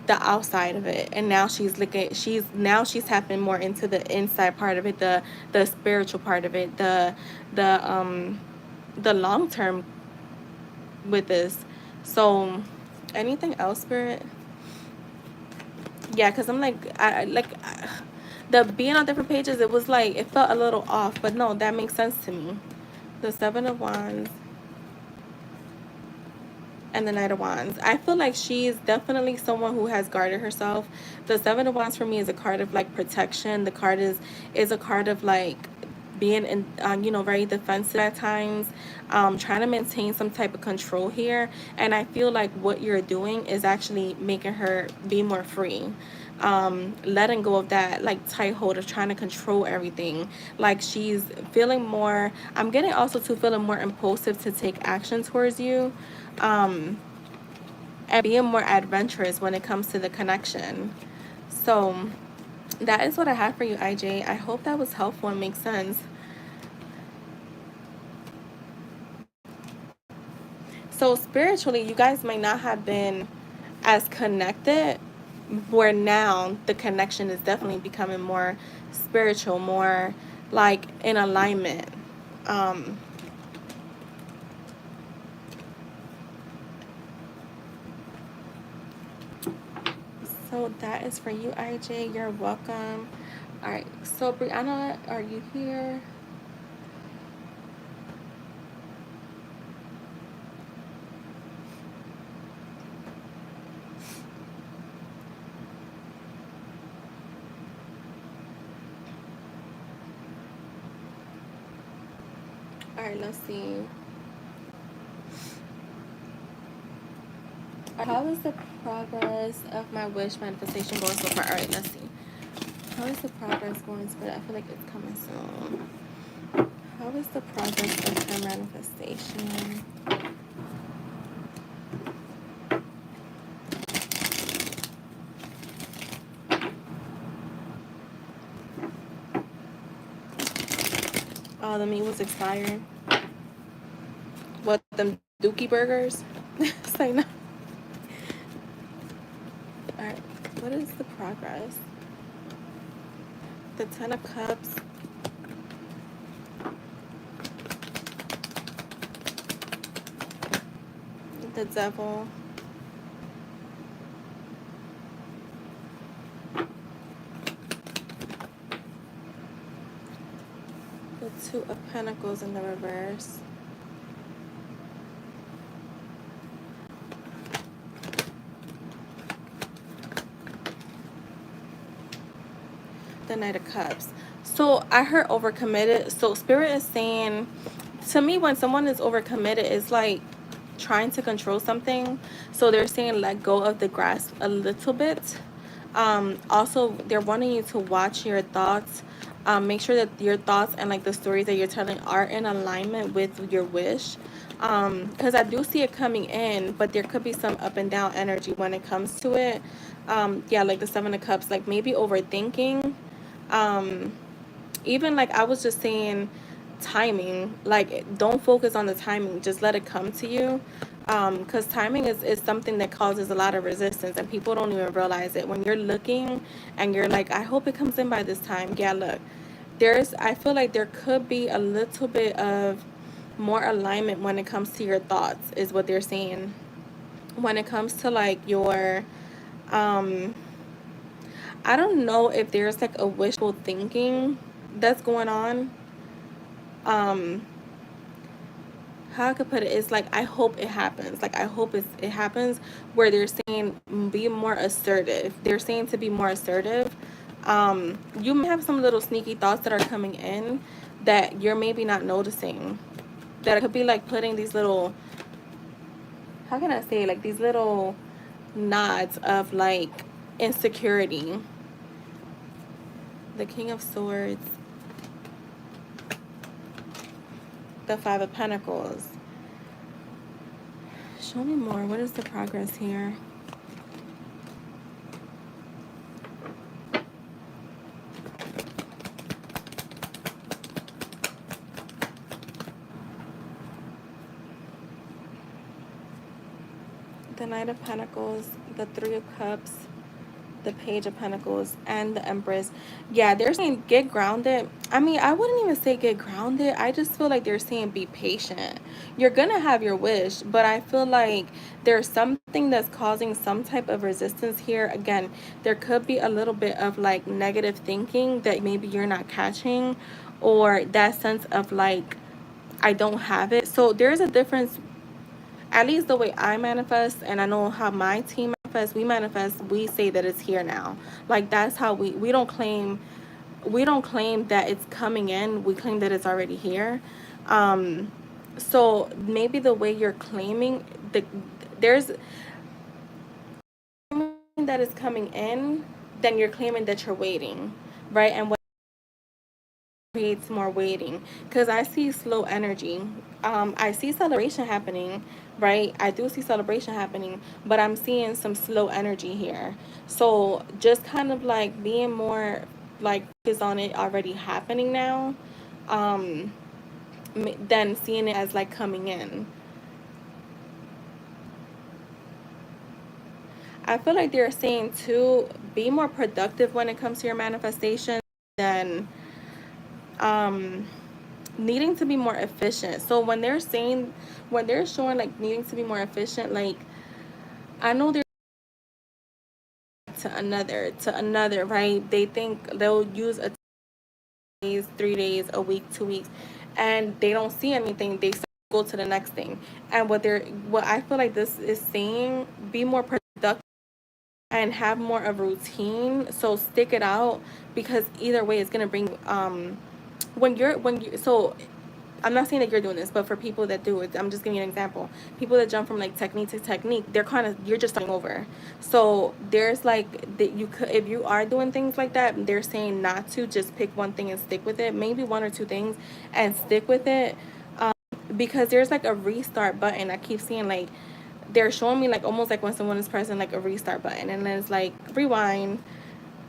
the outside of it, and now she's tapping more into the inside part of it, the spiritual part of it, the long term with this. So anything else, Spirit? Yeah, because I'm like, the being on different pages, it was like it felt a little off, but no, that makes sense to me. The Seven of Wands and the Knight of Wands. I feel like she's definitely someone who has guarded herself. The Seven of Wands for me is a card of like protection. The card is a card of like being in, you know, very defensive at times, trying to maintain some type of control here. And I feel like what you're doing is actually making her be more free, letting go of that like tight hold of trying to control everything. Like she's feeling more, I'm getting also to feeling more impulsive to take action towards you, and being more adventurous when it comes to the connection. So that is what I have for you, IJ. I hope that was helpful and makes sense. So spiritually, you guys might not have been as connected, where now the connection is definitely becoming more spiritual, more like in alignment. Um, so that is for you, IJ. You're welcome. All right. So Brianna, are you here? All right. Let's see. How is the progress of my wish manifestation going so far? All right. Let's see. How is the progress going? But I feel like it's coming soon. How is the progress of her manifestation? Oh, the meat was expired. What, them dookie burgers? It's like, no. Alright, what is the progress? The Ten of Cups. The Devil. The Two of Pentacles in the reverse. The Knight of Cups. So I heard overcommitted. So Spirit is saying, to me, when someone is overcommitted, it's like trying to control something. So they're saying let go of the grasp a little bit. Also, they're wanting you to watch your thoughts. Make sure that your thoughts and like the stories that you're telling are in alignment with your wish. Because I do see it coming in, but there could be some up and down energy when it comes to it. Yeah, like the Seven of Cups, like maybe overthinking. Even like I was just saying, timing, like don't focus on the timing, just let it come to you. Because timing is something that causes a lot of resistance and people don't even realize it. When you're looking and you're like, I hope it comes in by this time. Yeah, look, I feel like there could be a little bit of more alignment when it comes to your thoughts, is what they're saying. When it comes to like your um I don't know if there's like a wishful thinking that's going on. Um, how I could put it is like I hope it happens. Like I hope it happens where they're saying be more assertive. They're saying to be more assertive. You may have some little sneaky thoughts that are coming in that you're maybe not noticing. That it could be like putting these little, how can I say, like these little nods of like insecurity. The King of Swords, the Five of Pentacles. Show me more. What is the progress here? The Knight of Pentacles, the Three of Cups, the Page of Pentacles, and the Empress. Yeah, they're saying get grounded. I mean, I wouldn't even say get grounded. I just feel like they're saying be patient. You're gonna have your wish, but I feel like there's something that's causing some type of resistance here. Again, there could be a little bit of like negative thinking that maybe you're not catching, or that sense of like I don't have it. So there's a difference, at least the way I manifest, and I know how my team manifest, we say that it's here now. Like that's how we don't claim, that it's coming in, we claim that it's already here. So maybe the way you're claiming there's that is coming in, then you're claiming that you're waiting, right? And what creates more waiting, because I see slow energy. I see celebration happening, right? I do see celebration happening, but I'm seeing some slow energy here. So just kind of like being more like focused on it already happening now, um than seeing it as like coming in. I feel like they're saying to be more productive when it comes to your manifestation than um needing to be more efficient. So when they're saying, when they're showing like needing to be more efficient, like I know they're to another, right? They think they'll use a days, 3 days, a week, 2 weeks, and they don't see anything. They go to the next thing. And what I feel like this is saying, be more productive and have more of a routine. So stick it out, because either way it's gonna bring when you so I'm not saying that you're doing this, but for people that do it, I'm just giving you an example. People that jump from like technique to technique, they're kind of, you're just starting over. So there's like that you could, if you are doing things like that, they're saying not to just pick one thing and stick with it. Maybe one or two things and stick with it, because there's like a restart button. I keep seeing like they're showing me like almost like when someone is pressing like a restart button, and then it's like rewind,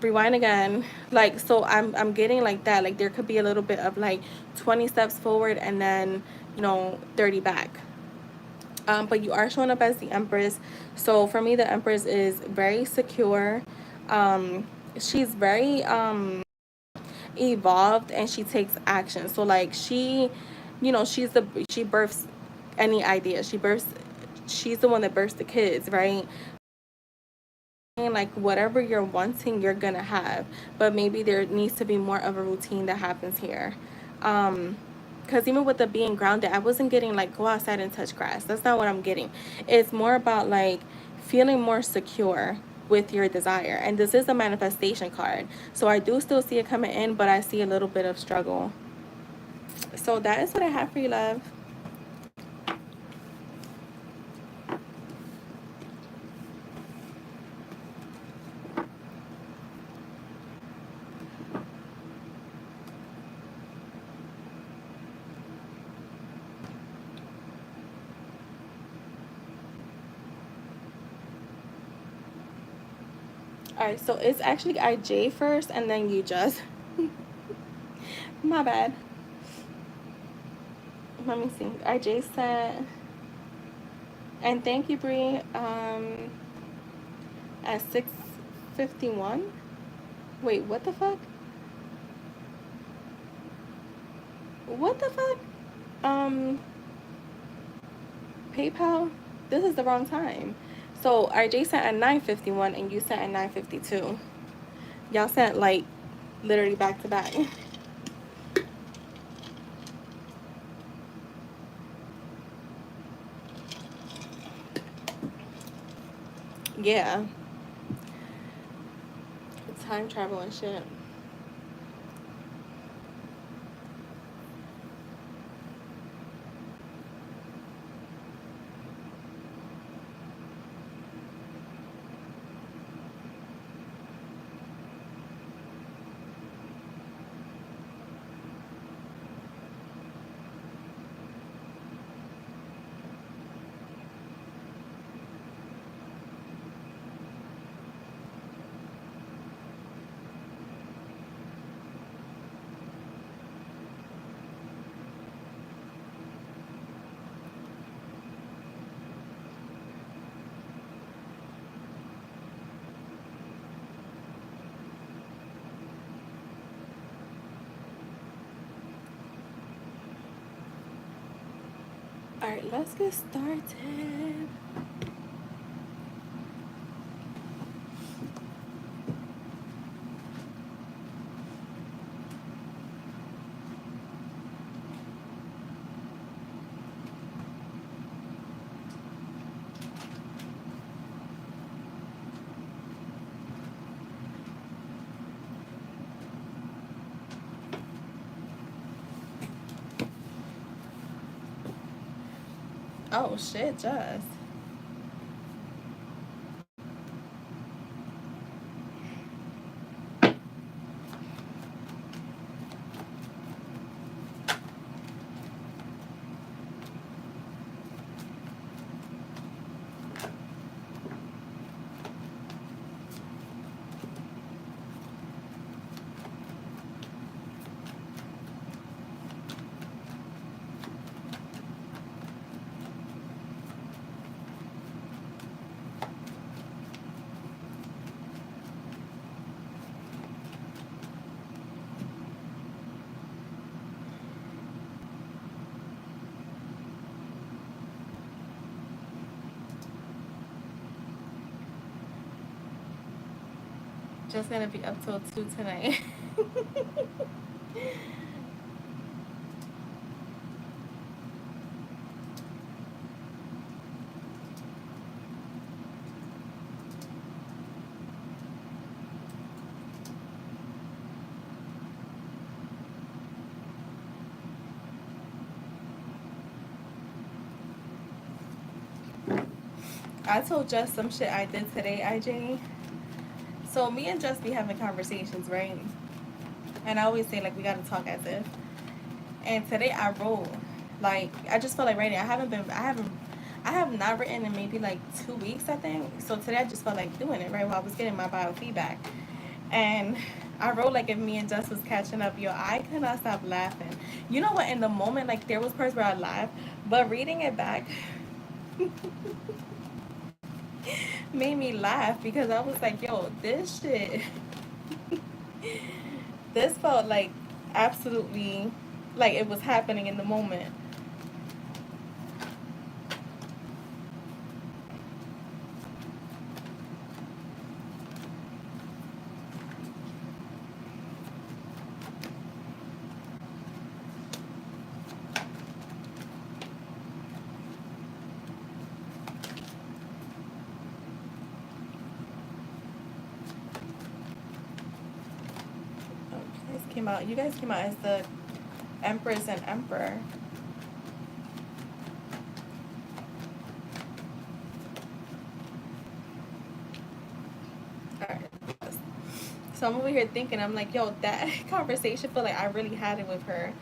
rewind again. Like, so I'm getting like that. Like, there could be a little bit of like 20 steps forward and then, 30 back. But you are showing up as the Empress. So for me, the Empress is very secure. She's very evolved, and she takes action. So like she births any idea. She's the one that births the kids, right? And like whatever you're wanting, you're gonna have, but maybe there needs to be more of a routine that happens here. Because even with the being grounded, I wasn't getting like go outside and touch grass. That's not what I'm getting. It's more about like feeling more secure with your desire. And this is a manifestation card, so I do still see it coming in, but I see a little bit of struggle. So that is what I have for you, love. All right, so it's actually IJ first and then you just. My bad. Let me see. IJ said, and thank you, Bree. At 6:51. Wait, what the fuck? What the fuck? Um, PayPal. This is the wrong time. So RJ sent at 9:51 and you sent at 9:52. Y'all sent like literally back to back. Yeah. Time travel and shit. All right, let's get started. Oh shit, just. Just gonna be up till 2 tonight. I told Jess some shit I did today, IJ. So me and Jess be having conversations, right? And I always say like we gotta talk as if. And today I wrote, like I just felt like writing. I have not written in maybe like 2 weeks, I think. So today I just felt like doing it, right? While I was getting my biofeedback. And I wrote like if me and Jess was catching up, yo, I could not stop laughing. You know what? In the moment, like there was parts where I laughed, but reading it back made me laugh because I was like, yo, this shit, this felt like absolutely like it was happening in the moment. Oh, you guys came out. You guys came out as the Empress and Emperor. All right. So I'm over here thinking, I'm like, yo, that conversation feel like I really had it with her.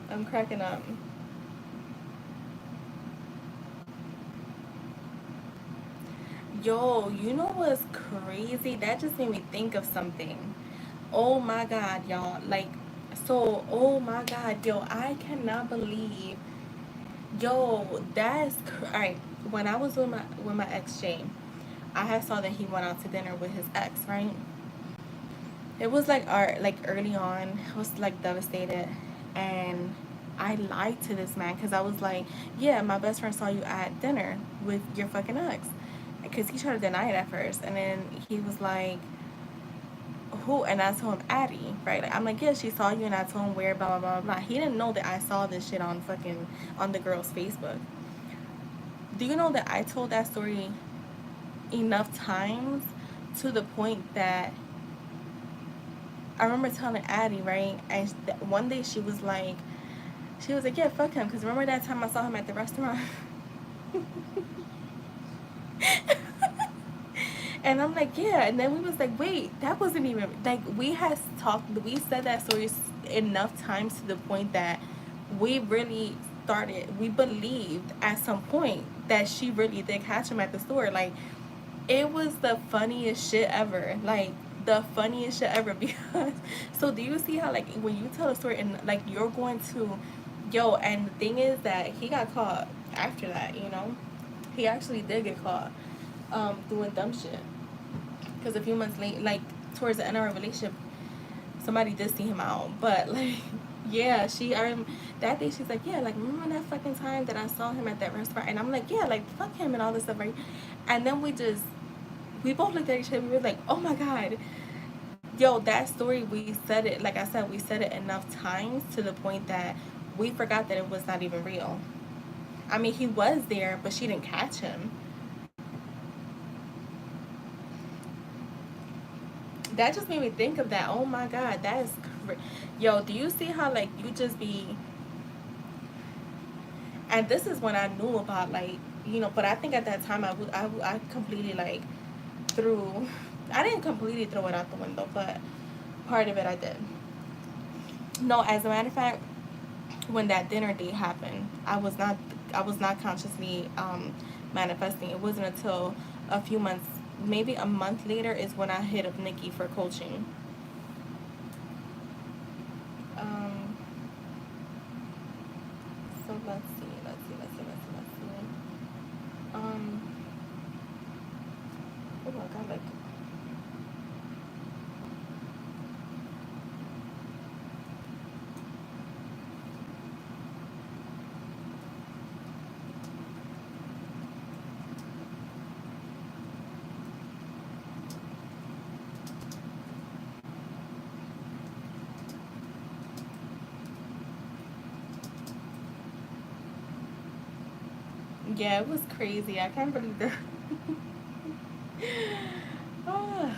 I'm cracking up. Yo, you know what's crazy? That just made me think of something. Oh my god, y'all. Like, so, oh my god, yo, I cannot believe. Yo, alright. When I was with my ex Jay, I had saw that he went out to dinner with his ex, right? It was like like early on. I was like devastated, and I lied to this man because I was like, yeah, my best friend saw you at dinner with your fucking ex, because he tried to deny it at first, and then he was like, who? And I told him Addie, right? Like, I'm like, yeah, she saw you, and I told him where, blah blah blah blah. He didn't know that I saw this shit on fucking on the girl's Facebook. Do you know that I told that story enough times to the point that I remember telling Addie, right? And one day she was like, yeah, fuck him. Because remember that time I saw him at the restaurant? And I'm like, yeah. And then we was like, wait, that wasn't even, like, we said that story enough times to the point that we really we believed at some point that she really did catch him at the store. Like, it was the funniest shit ever. Like, the funniest shit ever. Because, so do you see how, like, when you tell a story and, like, you're going to, yo, and the thing is that he got caught after that, you know? He actually did get caught doing dumb shit. Because a few months late, like, towards the end of our relationship, somebody did see him out. But, like, yeah, that day she's like, yeah, like, remember that fucking time that I saw him at that restaurant? And I'm like, yeah, like, fuck him and all this stuff, right? And then we both looked at each other and we were like, oh my god, yo, that story, we said it, like I said, we said it enough times to the point that we forgot that it was not even real. I mean, he was there, but she didn't catch him. That just made me think of that. Oh my god, that is yo, do you see how, like, you just be, and this is when I knew about, like, but I think at that time I completely, like, threw, I didn't completely throw it out the window, but part of it I did. No, as a matter of fact, when that dinner date happened, I was not consciously manifesting. It wasn't until a few months, maybe a month later, is when I hit up Nikki for coaching. Um, so let's see. Um, oh my god, like, yeah, it was crazy. I can't believe that. Ah.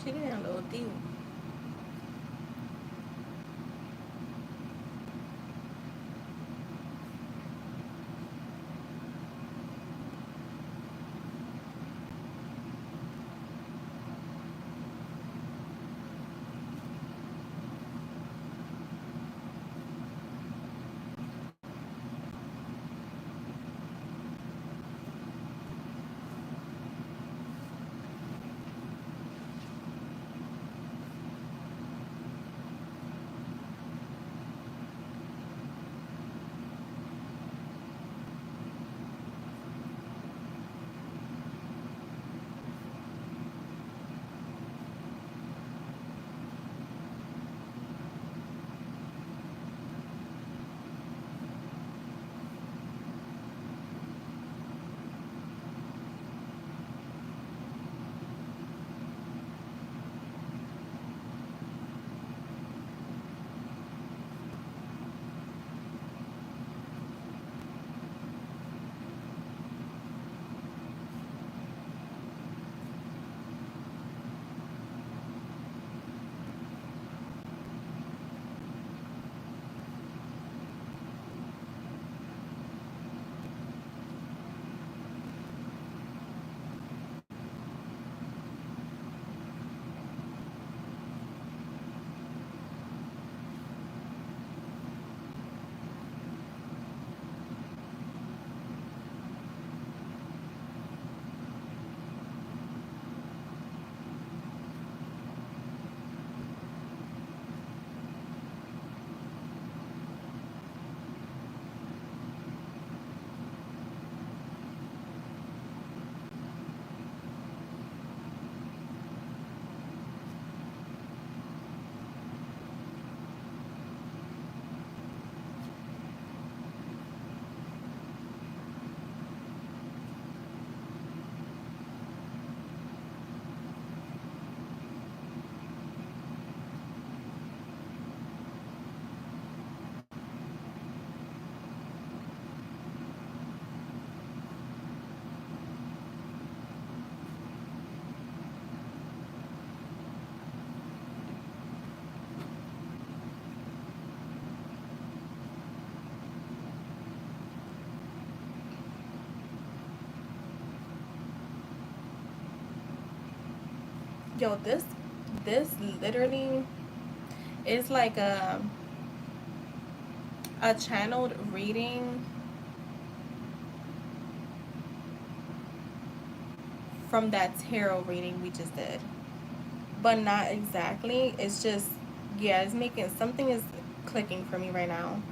She getting a little deep. Yo, this literally is like a channeled reading from that tarot reading we just did. But not exactly. It's just, yeah, it's making, something is clicking for me right now.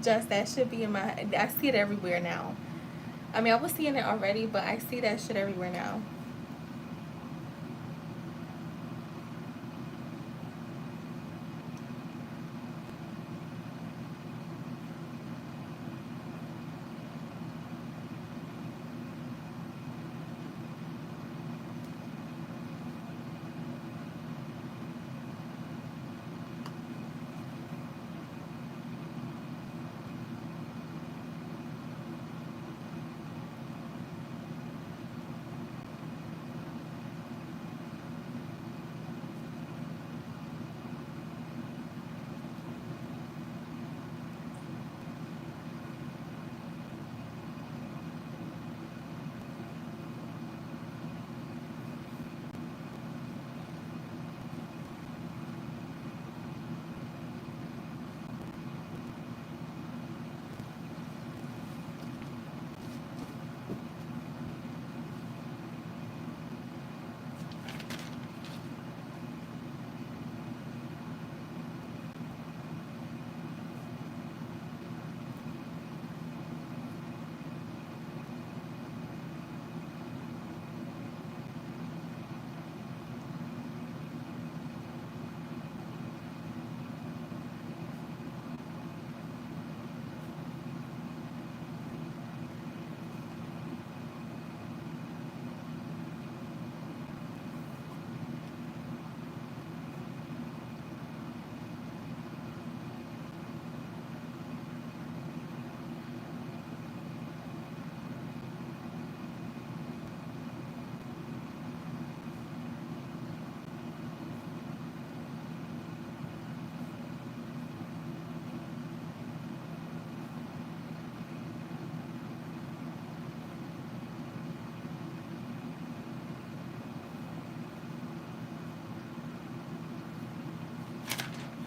Just that should be in my. I see it everywhere now. I mean, I was seeing it already, but I see that shit everywhere now.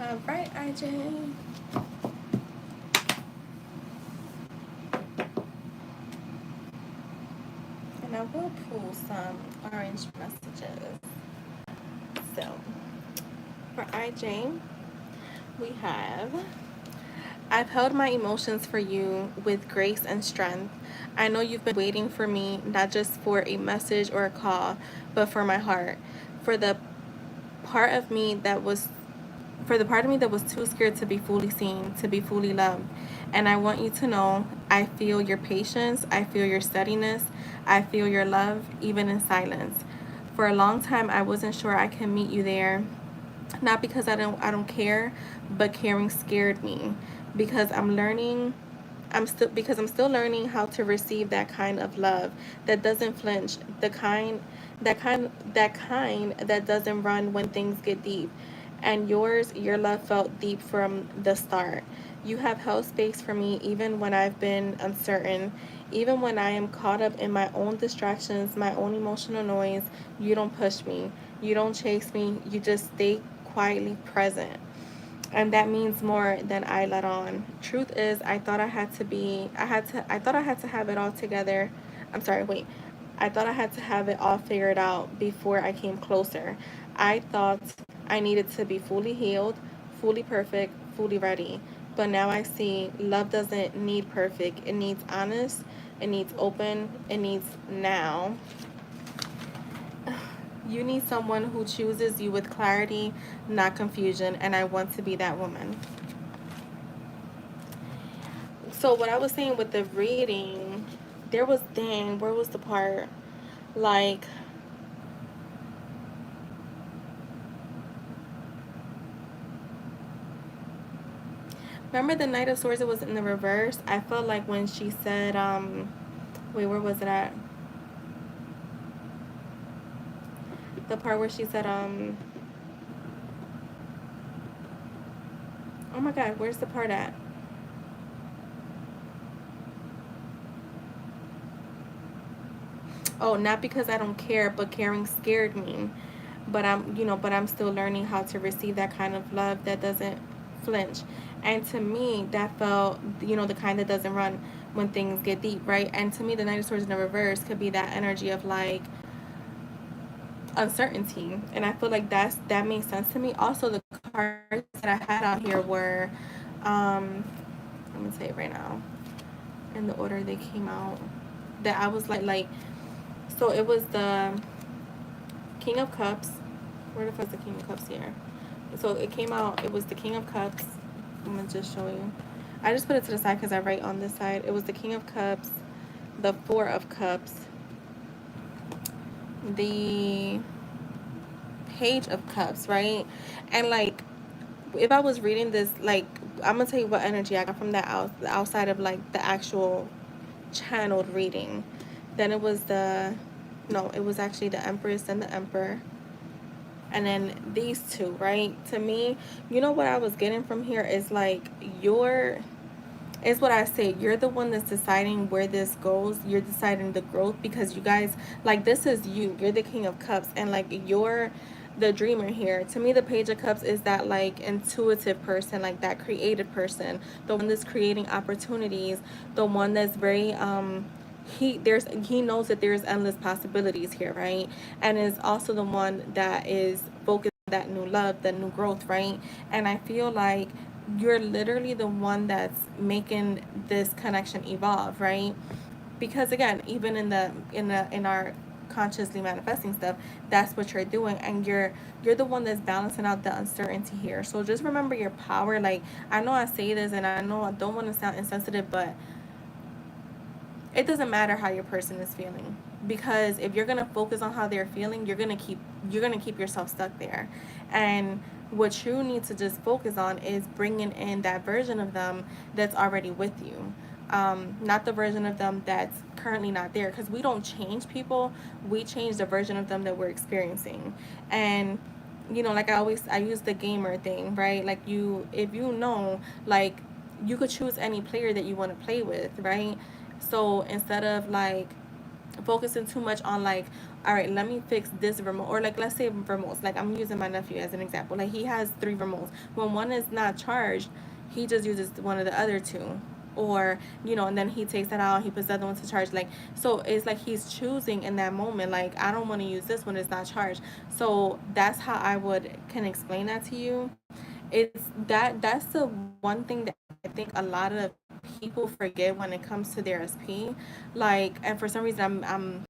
All right, IJ. And I will pull some orange messages. So, for IJ, we have I've held my emotions for you with grace and strength. I know you've been waiting for me, not just for a message or a call, but for my heart. For the part of me that was for the part of me that was too scared to be fully seen, to be fully loved. And I want you to know I feel your patience, I feel your steadiness, I feel your love, even in silence. For a long time, I wasn't sure I could meet you there. Not because I don't care, but caring scared me. Because I'm still learning how to receive that kind of love that doesn't flinch, the kind that doesn't run when things get deep. And your love felt deep from the start. You have held space for me even when I've been uncertain, even when I am caught up in my own distractions, my own emotional noise. You don't push me, you don't chase me, you just stay quietly present. And that means more than I let on. Truth is, I thought I had to have it all together. I'm sorry, wait. I thought I had to have it all figured out before I came closer. I thought I needed to be fully healed, fully perfect, fully ready. But now I see love doesn't need perfect. It needs honest, it needs open, it needs now. You need someone who chooses you with clarity, not confusion, and I want to be that woman. So what I was saying with the reading, there was dang, where was the part? Like, remember the Knight of Swords? It was in the reverse. I felt like when she said, wait, where was it at? The part where she said, oh my God, where's the part at? Oh, not because I don't care, but caring scared me. But I'm still learning how to receive that kind of love that doesn't flinch. And to me, that felt, the kind that doesn't run when things get deep, right? And to me, the Knight of Swords in the reverse could be that energy of like uncertainty. And I feel like that makes sense to me. Also, the cards that I had out here were, um, I'm gonna say it right now in the order they came out. That I was like, so it was the King of Cups. Where the fuck's the King of Cups here? So it came out, it was the King of Cups. I'm gonna just show you. I just put it to the side because I write on this side. It was the King of Cups, the Four of Cups, the Page of Cups, right? And like, if I was reading this, like, I'm gonna tell you what energy I got from that outside of like the actual channeled reading. Then it was the, no, it was actually the Empress and the Emperor. And then these two, right? To me, you know what I was getting from here is like it's what I say. You're the one that's deciding where this goes. You're deciding the growth because you guys, like, this is you. You're the King of Cups, and like you're the dreamer here. To me, the Page of Cups is that like intuitive person, like that creative person, the one that's creating opportunities, the one that's very he knows that there's endless possibilities here, right? And is also the one that is focused on that new love, that new growth, right? And I feel like you're literally the one that's making this connection evolve, right? Because again, even in our consciously manifesting stuff, that's what you're doing, and you're the one that's balancing out the uncertainty here. So just remember your power. Like, I know I say this and I know I don't want to sound insensitive, but it doesn't matter how your person is feeling, because if you're going to focus on how they're feeling, you're going to keep yourself stuck there. And what you need to just focus on is bringing in that version of them that's already with you, not the version of them that's currently not there, because we don't change people, we change the version of them that we're experiencing. And like I use the gamer thing, right? Like, if you know, like, you could choose any player that you want to play with, right? So instead of like focusing too much on like, all right, let me fix this remote, or like, let's say remotes, like I'm using my nephew as an example. Like, he has 3 remotes. When one is not charged, he just uses one of the other two, or and then he takes that out, he puts the other one to charge. Like, so it's like he's choosing in that moment, like, I don't want to use this when it's not charged. So that's how I would can explain that to you. That's the one thing that I think a lot of people forget when it comes to their SP. Like, and for some reason I'm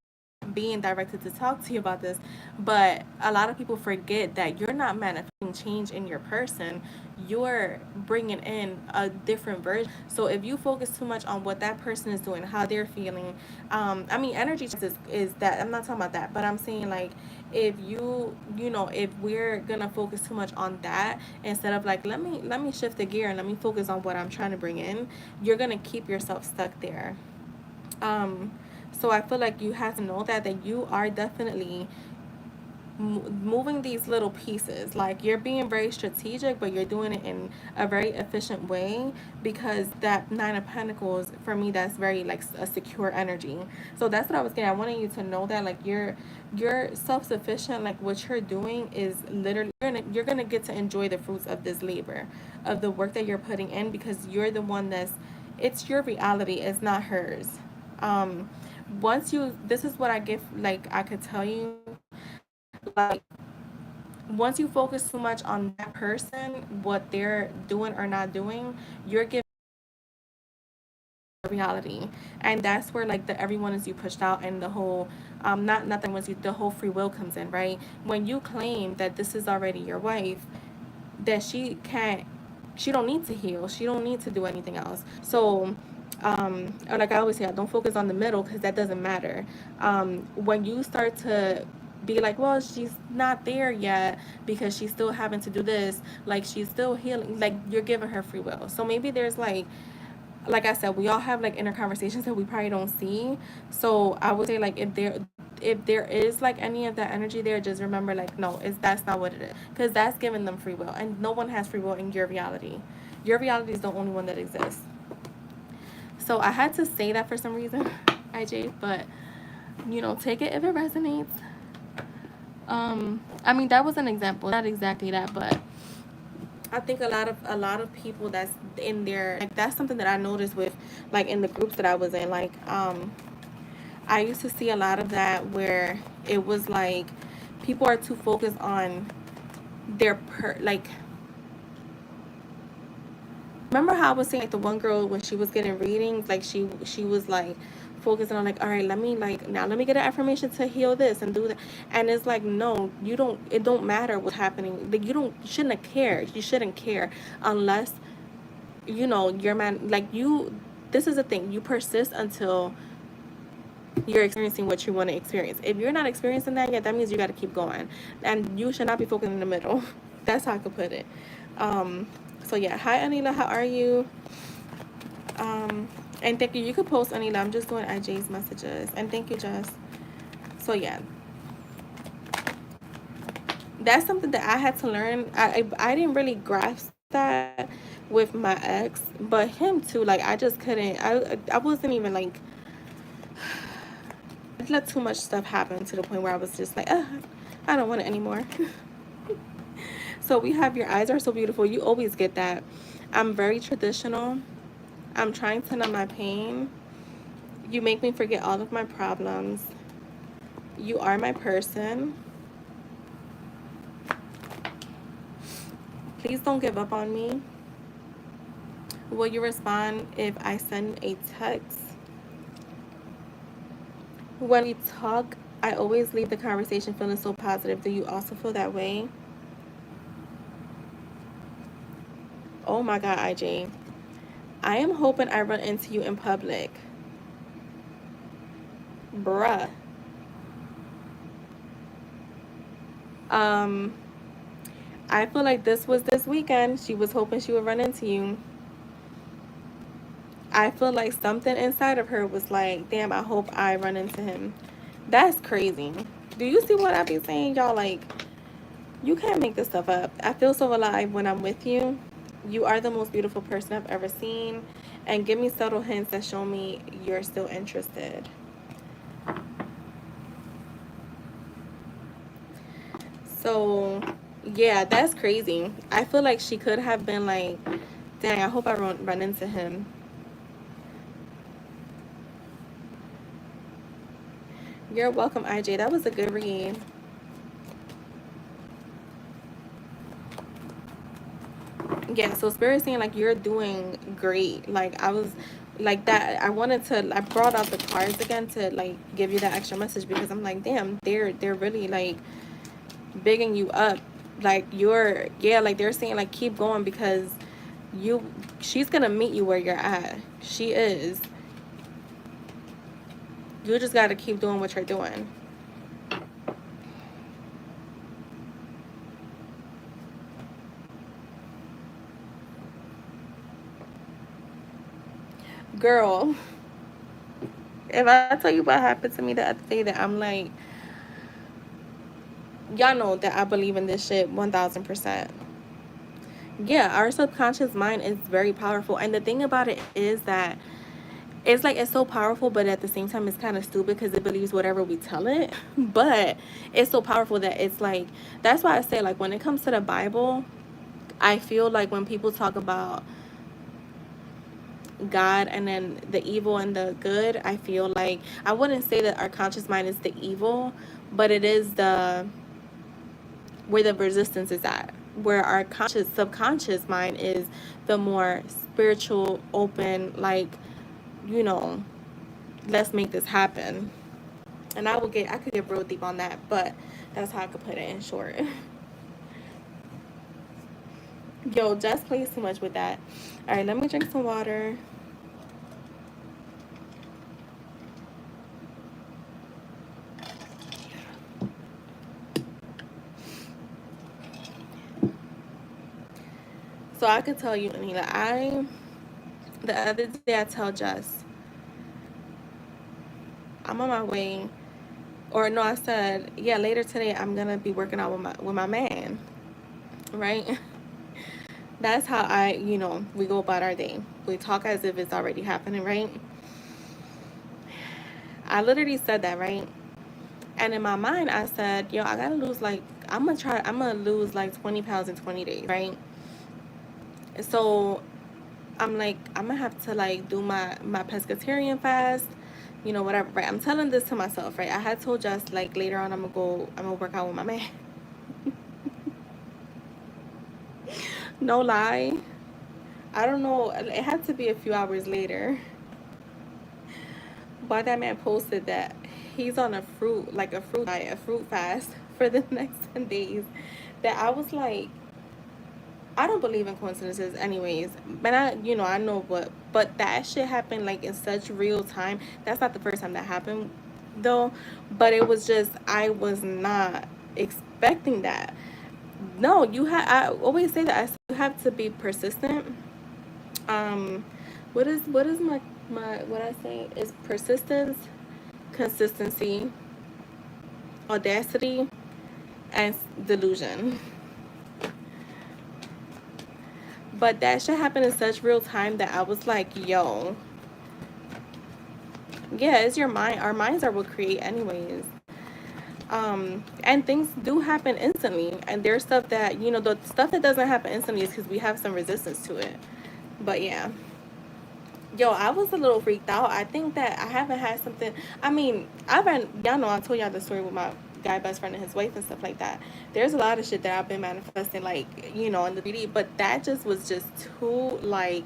being directed to talk to you about this, but a lot of people forget that you're not manifesting change in your person, you're bringing in a different version. So if you focus too much on what that person is doing, how they're feeling, I mean, energy is that, I'm not talking about that, but I'm saying like, if if we're gonna focus too much on that instead of like, let me shift the gear and let me focus on what I'm trying to bring in, you're gonna keep yourself stuck there. um so I feel like you have to know that you are definitely moving these little pieces. Like, you're being very strategic, but you're doing it in a very efficient way, because that 9 of Pentacles, for me, that's very like a secure energy. So that's what I was getting. I wanted you to know that like you're self-sufficient. Like, what you're doing is literally you're gonna get to enjoy the fruits of this labor, of the work that you're putting in, because you're the one it's your reality, it's not hers. um this is what I give, like, I could tell you, like, once you focus too much on that person, what they're doing or not doing, you're giving reality. And that's where like the everyone is you pushed out, and the whole not nothing was you the whole free will comes in, right? When you claim that this is already your wife, that she don't need to heal, she don't need to do anything else. So like I always say, I don't focus on the middle, because that doesn't matter. When you start to be like, well, she's not there yet because she's still having to do this, like she's still healing, like, you're giving her free will. So maybe there's like I said, we all have like inner conversations that we probably don't see. So I would say, like, if there is like any of that energy there, just remember, like, no, that's not what it is, because that's giving them free will, and no one has free will in your reality. Your reality is the only one that exists. So I had to say that for some reason, IJ, but take it if it resonates. I mean, that was an example, not exactly that, but I think a lot of people that's in there, like, that's something that I noticed with, like, in the groups that I was in, like, I used to see a lot of that where it was like people are too focused on their like remember how I was saying like the one girl when she was getting readings, like she was like focusing on like, all right, let me like now let me get an affirmation to heal this and do that. And it's like, no, you don't, it don't matter what's happening. Like you shouldn't have cared. You shouldn't care unless you know your man, like you, this is the thing, you persist until you're experiencing what you want to experience. If you're not experiencing that yet, that means you got to keep going, and you should not be focused in the middle. That's how I could put it. So yeah, hi Anila, how are you? And thank you. You could post Anila. I'm just doing IJ's messages, and thank you, Jess. So yeah, that's something that I had to learn. I didn't really grasp that with my ex, but him too. Like I just couldn't. I wasn't even like, I let too much stuff happen to the point where I was just like, I don't want it anymore. So we have your eyes are so beautiful. You always get that. I'm very traditional. I'm trying to numb my pain. You make me forget all of my problems. You are my person. Please don't give up on me. Will you respond if I send a text? When we talk, I always leave the conversation feeling so positive. Do you also feel that way? Oh my God, IJ. I am hoping I run into you in public. Bruh. Um, I feel like this was this weekend. She was hoping she would run into you. I feel like something inside of her was like, damn, I hope I run into him. That's crazy. Do you see what I be saying, y'all? Like, you can't make this stuff up. I feel so alive when I'm with you. You are the most beautiful person I've ever seen. And give me subtle hints that show me you're still interested. So, yeah, that's crazy. I feel like she could have been like, dang, I hope I run into him. You're welcome, IJ. That was a good read. Yeah, so Spirit saying like you're doing great. Like I was like that. I brought out the cards again to like give you that extra message because I'm like, damn, they're really like bigging you up. Like you're, yeah, like they're saying like keep going because you she's gonna meet you where you're at. She is. You just gotta keep doing what you're doing. Girl, if I tell you what happened to me the other day, that I'm like, y'all know that I believe in this shit 1000%. Yeah, our subconscious mind is very powerful. And the thing about it is that it's like it's so powerful, but at the same time, it's kind of stupid because it believes whatever we tell it. But it's so powerful that it's like, that's why I say, like, when it comes to the Bible, I feel like when people talk about God and then the evil and the good, I feel like I wouldn't say that our conscious mind is the evil, but it is the where the resistance is at, where our conscious subconscious mind is the more spiritual, open, like, you know, let's make this happen. And I could get real deep on that, but that's how I could put it in short. Yo, just plays too much with that. All right, let me drink some water. So I could tell you, Anila, the other day I tell Jess, I'm on my way, or no, I said, yeah, later today I'm gonna be working out with my man, right? That's how we go about our day. We talk as if it's already happening, right? I literally said that, right? And in my mind, I said, yo, I gotta lose like, I'm gonna lose like 20 pounds in 20 days, right? So I'm like, I'm gonna have to like do my pescatarian fast, whatever, right? I'm telling this to myself, right? I had told Jess like later on I'm gonna work out with my man. No lie. I don't know, it had to be a few hours later. But that man posted that he's on a fruit, like a fruit diet, a fruit fast for the next 10 days. That I was like, I don't believe in coincidences anyways. But I know but that shit happened like in such real time. That's not the first time that happened though. But it was just, I was not expecting that. No, I always say that you have to be persistent. Um what is my what I say is persistence, consistency, audacity, and delusion. But that shit happened in such real time that I was like, yo, yeah, it's your mind. Our minds are what create anyways. And things do happen instantly. And there's stuff that, the stuff that doesn't happen instantly is because we have some resistance to it. But yeah. Yo, I was a little freaked out. I think that I haven't had something. I mean, y'all know I told y'all the story with my guy best friend and his wife and stuff like that. There's a lot of shit that I've been manifesting, like, in the 3D, but that just was just too, like,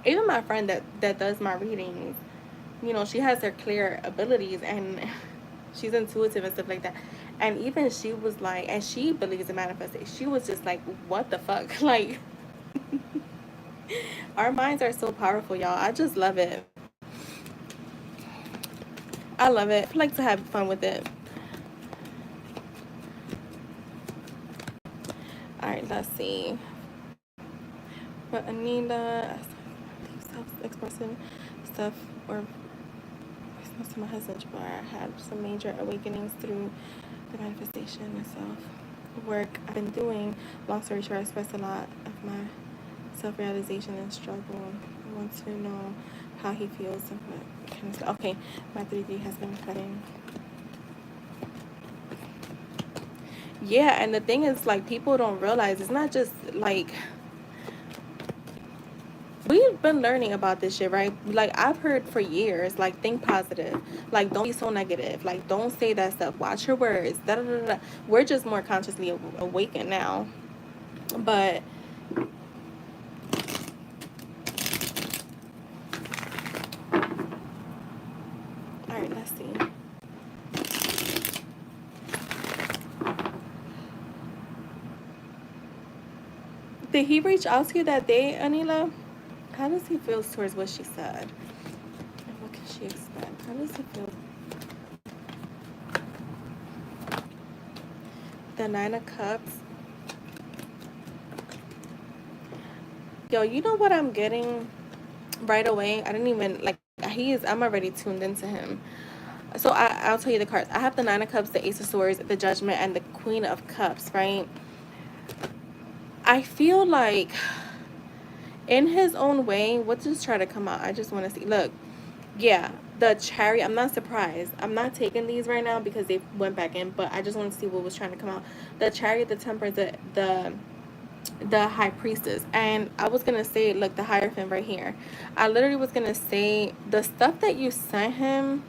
even my friend that does my readings, she has her clear abilities and she's intuitive and stuff like that. And even she was like, and she believes in manifestation. She was just like, what the fuck? Like, our minds are so powerful, y'all. I just love it. I love it. I like to have fun with it. All right, let's see. But Anila, self-expressive stuff or to my husband, where I had some major awakenings through the manifestation and self work I've been doing. Long story short, I expressed a lot of my self-realization and struggle. I want to know how he feels and what kind of stuff. Okay, my 3D has been cutting. Yeah, and the thing is, like, people don't realize it's not just like we've been learning about this shit, right? Like, I've heard for years, like, think positive, like, don't be so negative, like, don't say that stuff, watch your words, da da da da. We're just more consciously awakened now. But all right, let's see. Did he reach out to you that day, Anila? How does he feel towards what she said? And what can she expect? How does he feel? The 9 of Cups. Yo, you know what I'm getting right away? I didn't even, like, I'm already tuned into him. So I'll tell you the cards. I have the 9 of Cups, the Ace of Swords, the Judgment, and the Queen of Cups, right? I feel like in his own way, what just try to come out? I just want to see. Look, yeah, the Chariot. I'm not surprised. I'm not taking these right now because they went back in, but I just want to see what was trying to come out. The Chariot, the Temperance, the High Priestess. And I was gonna say, look, the Hierophant right here. I literally was gonna say the stuff that you sent him.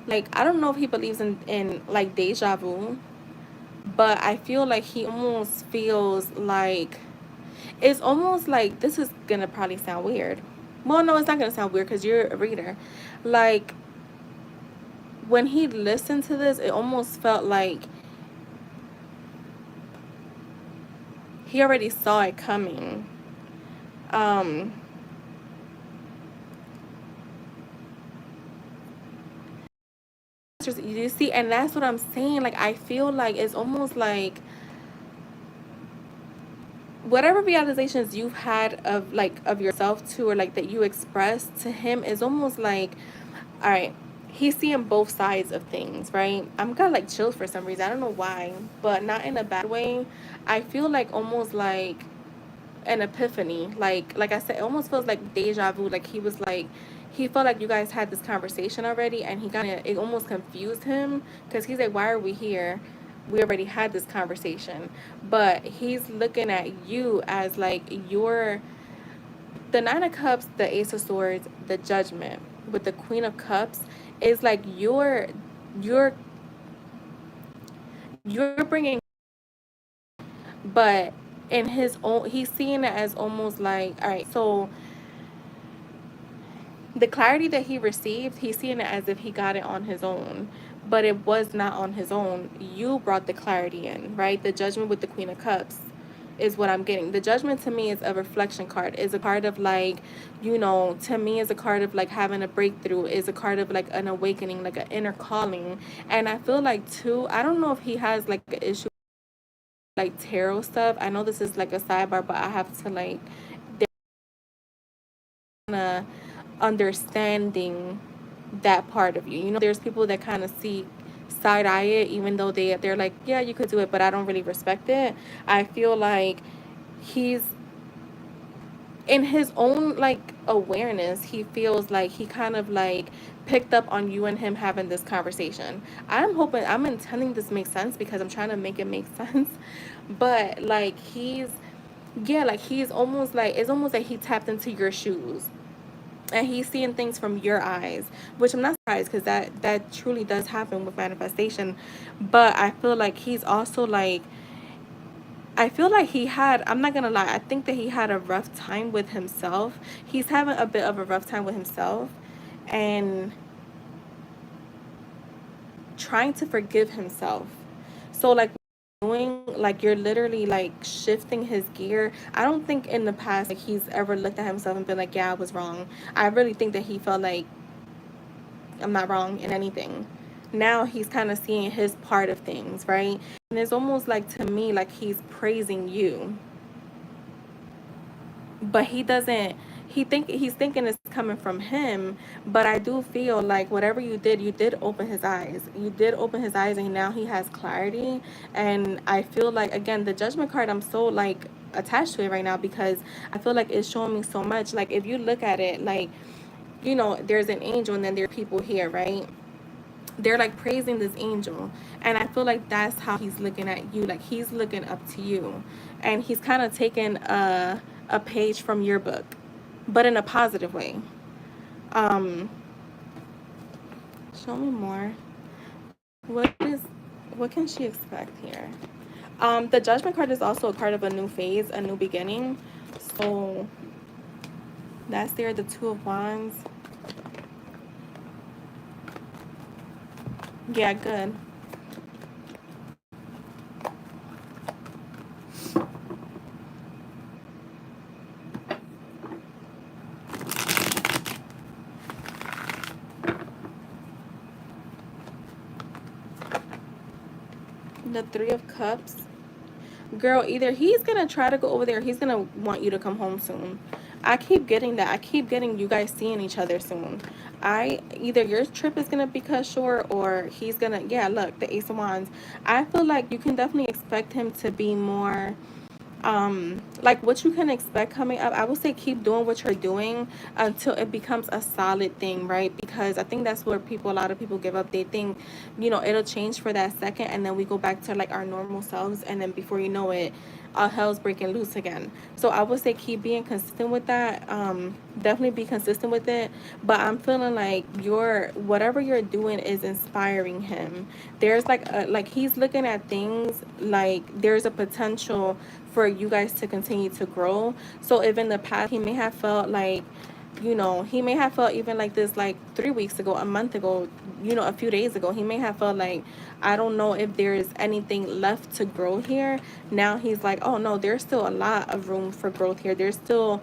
Like, I don't know if he believes in like deja vu, but I feel like he almost feels like it's almost like, this is gonna probably sound weird. Well, no, it's not gonna sound weird because you're a reader. Like, when he listened to this, it almost felt like he already saw it coming. Um, you see, and that's what I'm saying. Like, I feel like it's almost like whatever realizations you've had of, like, of yourself too, or like that you expressed to him, is almost like, all right, he's seeing both sides of things, right? I'm got like chills for some reason. I don't know why, but not in a bad way. I feel like almost like an epiphany. Like I said, it almost feels like deja vu. Like, he was like, he felt like you guys had this conversation already, and it almost confused him because he's like, why are we here? We already had this conversation. But he's looking at you as like the 9 of Cups, the Ace of Swords, the Judgment with the Queen of Cups is like you're you're bringing, but in his own, he's seeing it as almost like, all right, so the clarity that he received, he's seeing it as if he got it on his own, but it was not on his own. You brought the clarity in, right? The judgment with the Queen of Cups is what I'm getting. The judgment to me is a reflection card, is a card of like, to me is a card of like having a breakthrough, is a card of like an awakening, like an inner calling. And I feel like too, I don't know if he has like an issue like tarot stuff. I know this is like a sidebar, but I have to like, they're understanding that part of you. There's people that kind of see side eye it, even though they're like, yeah, you could do it, but I don't really respect it. I feel like he's in his own like awareness, he feels like he kind of like picked up on you and him having this conversation. I'm intending this makes sense because I'm trying to make it make sense. But like he's almost like, it's almost like he tapped into your shoes and he's seeing things from your eyes, which I'm not surprised because that truly does happen with manifestation. But I feel like he's also like, I feel like I'm not gonna lie, I think that he had a rough time with himself. He's having a bit of a rough time with himself and trying to forgive himself. So like doing, like, you're literally like shifting his gear. I don't think in the past like he's ever looked at himself and been like, yeah, I was wrong. I really think that he felt like, I'm not wrong in anything. Now he's kind of seeing his part of things, right? And it's almost like, to me, like he's praising you, but he doesn't. He's thinking it's coming from him, but I do feel like whatever you did open his eyes. You did open his eyes, and now he has clarity. And I feel like, again, the Judgment card, I'm so like attached to it right now because I feel like it's showing me so much. Like if you look at it, like, there's an angel and then there are people here, right? They're like praising this angel, and I feel like that's how he's looking at you. Like he's looking up to you, and he's kind of taking a page from your book, but in a positive way. um Show me more. what is what can she expect here? The Judgment card is also a card of a new phase, a new beginning. So that's there, the Two of Wands. Yeah, good. The Three of Cups. Girl, either he's gonna try to go over there, or he's gonna want you to come home soon. I keep getting that. I keep getting you guys seeing each other soon. Either your trip is gonna be cut short, or he's gonna, yeah, look, the Ace of Wands. I feel like you can definitely expect him to be more, like what you can expect coming up. I would say keep doing what you're doing until it becomes a solid thing, right? Because I think that's where a lot of people give up. They think, it'll change for that second, and then we go back to like our normal selves, and then before you know it, all hell's breaking loose again. So I would say keep being consistent with that. Definitely be consistent with it. But I'm feeling like whatever you're doing is inspiring him. There's like he's looking at things like there's a potential for you guys to continue to grow. So if in the past he may have felt like, he may have felt even like this, like 3 weeks ago, a month ago, a few days ago, he may have felt like, I don't know if there's anything left to grow here. Now he's like, oh no, there's still a lot of room for growth here. There's still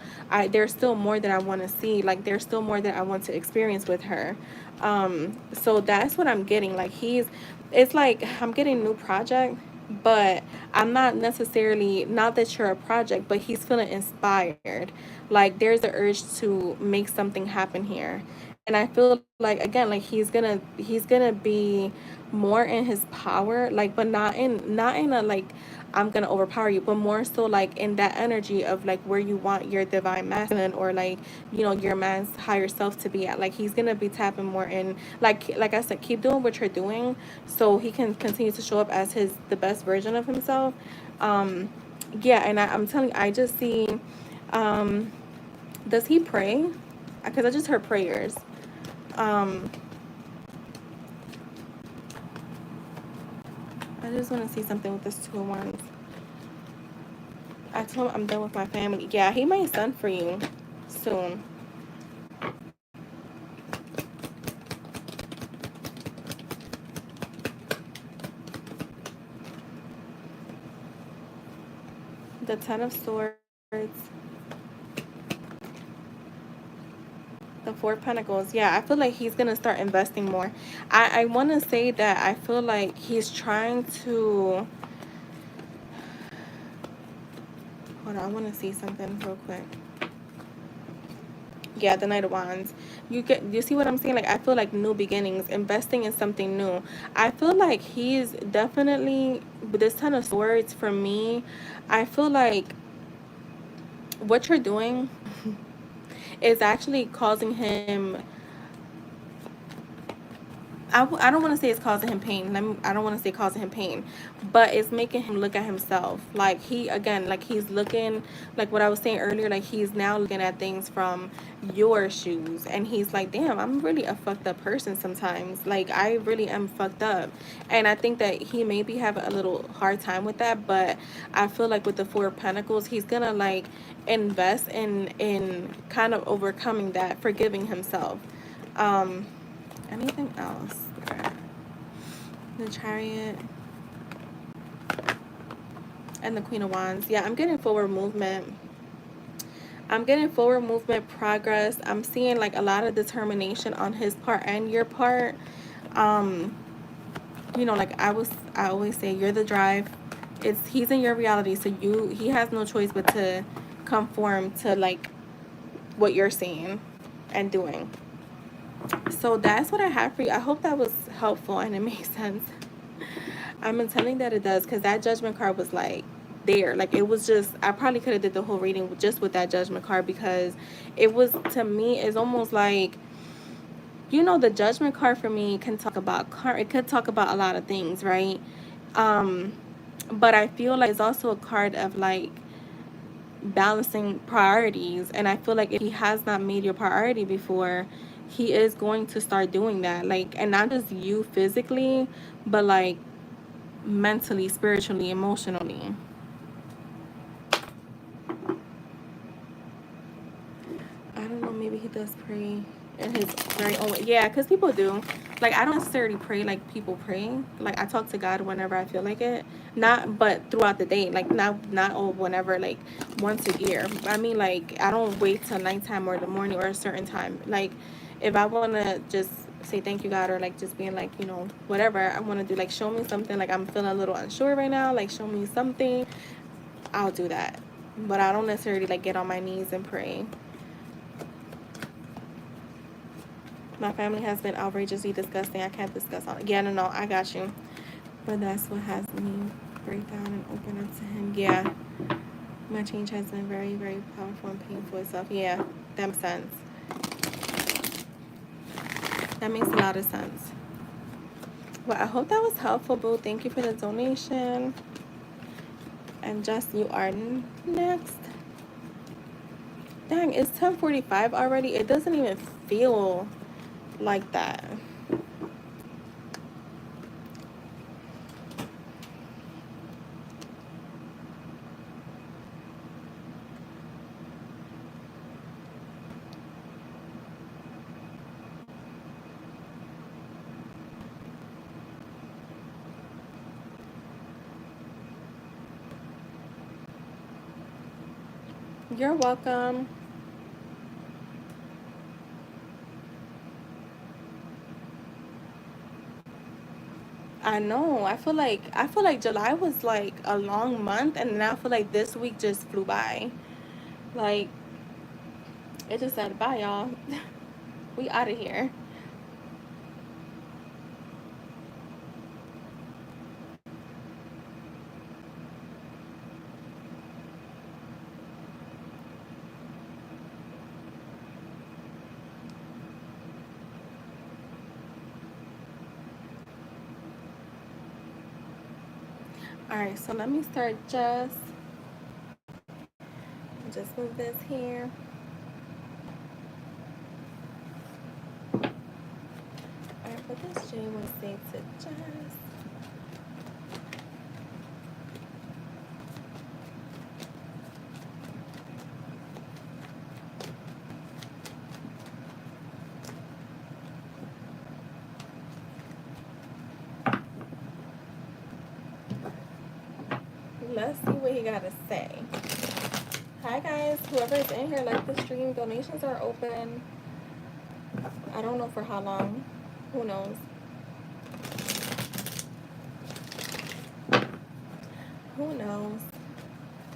more that I want to see. Like there's still more that I want to experience with her. So that's what I'm getting. Like it's like I'm getting new project, but I'm not necessarily, not that you're a project, but he's feeling inspired. Like there's an urge to make something happen here. And I feel like, again, like he's gonna be more in his power, like, but not in a like, I'm gonna overpower you, but more so like in that energy of like where you want your divine masculine, or like, your man's higher self to be at. Like he's gonna be tapping more in, like I said, keep doing what you're doing so he can continue to show up as the best version of himself. Yeah, and I'm telling you, I just see, um does he pray? Because I just heard prayers. um I just want to see something with this Two of Wands. I told him I'm done with my family. Yeah, he might send for you soon. The Ten of Swords, the Four of Pentacles. Yeah, I feel like he's going to start investing more. I want to say that I feel like he's trying to... Hold on, I want to see something real quick. Yeah, the Knight of Wands. You see what I'm saying? Like, I feel like new beginnings, investing in something new. I feel like he's definitely, with this Ten of Swords, for me, I feel like what you're doing is actually causing him... I don't want to say it's causing him pain. I don't want to say causing him pain, but it's making him look at himself. Like, he, again, like, he's looking, like what I was saying earlier, like, he's now looking at things from your shoes, and he's like, damn, I'm really a fucked up person sometimes. Like, I really am fucked up. And I think that he may be having a little hard time with that, but I feel like with the Four of Pentacles, he's gonna, like, invest in kind of overcoming that, forgiving himself. Anything else? The Chariot and the Queen of Wands. Yeah, I'm getting forward movement. I'm getting forward movement, progress. I'm seeing like a lot of determination on his part and your part. You know, like I always say, you're the drive. He's in your reality, so he has no choice but to conform to like what you're saying and doing. So that's what I have for you. I hope that was helpful and it makes sense. I'm intending that it does, because that Judgment card was like there. Like, it was just, I probably could have did the whole reading just with that Judgment card, because it was, to me, it's almost like, you know, the Judgment card for me can talk about it could talk about a lot of things, right? But I feel like it's also a card of like balancing priorities, and I feel like if he has not made your priority before, he is going to start doing that. Like, and not just you physically, but like mentally, spiritually, emotionally. I don't know, maybe he does pray in his very own way. Yeah, because people do. Like, I don't necessarily pray like people pray. Like, I talk to God whenever I feel like it. Not, but throughout the day. Like, not all whenever, like, once a year. I mean, like, I don't wait till nighttime or the morning or a certain time. Like, if I want to just say thank you, God, or, like, just being, like, you know, whatever I want to do. Like, show me something. Like, I'm feeling a little unsure right now. Like, show me something. I'll do that. But I don't necessarily, like, get on my knees and pray. My family has been outrageously disgusting. I can't discuss all. Yeah, no, I got you. But that's what has me break down and open up to him. Yeah. My change has been very, very powerful and painful itself. Yeah, that makes sense. That makes a lot of sense. Well, I hope that was helpful, boo. Thank you for the donation. And Just, you are next. Dang, it's 10:45 already. It doesn't even feel like that. You're welcome. I know. I feel like July was like a long month, and now I feel like this week just flew by. Like, it just said bye, y'all. We out of here. All right, so let me start just move this here. All right, what does Jay want to say to Jess? what he got to say. Hi guys, whoever is in here, like the stream. Donations are open. I don't know for how long. Who knows? Who knows?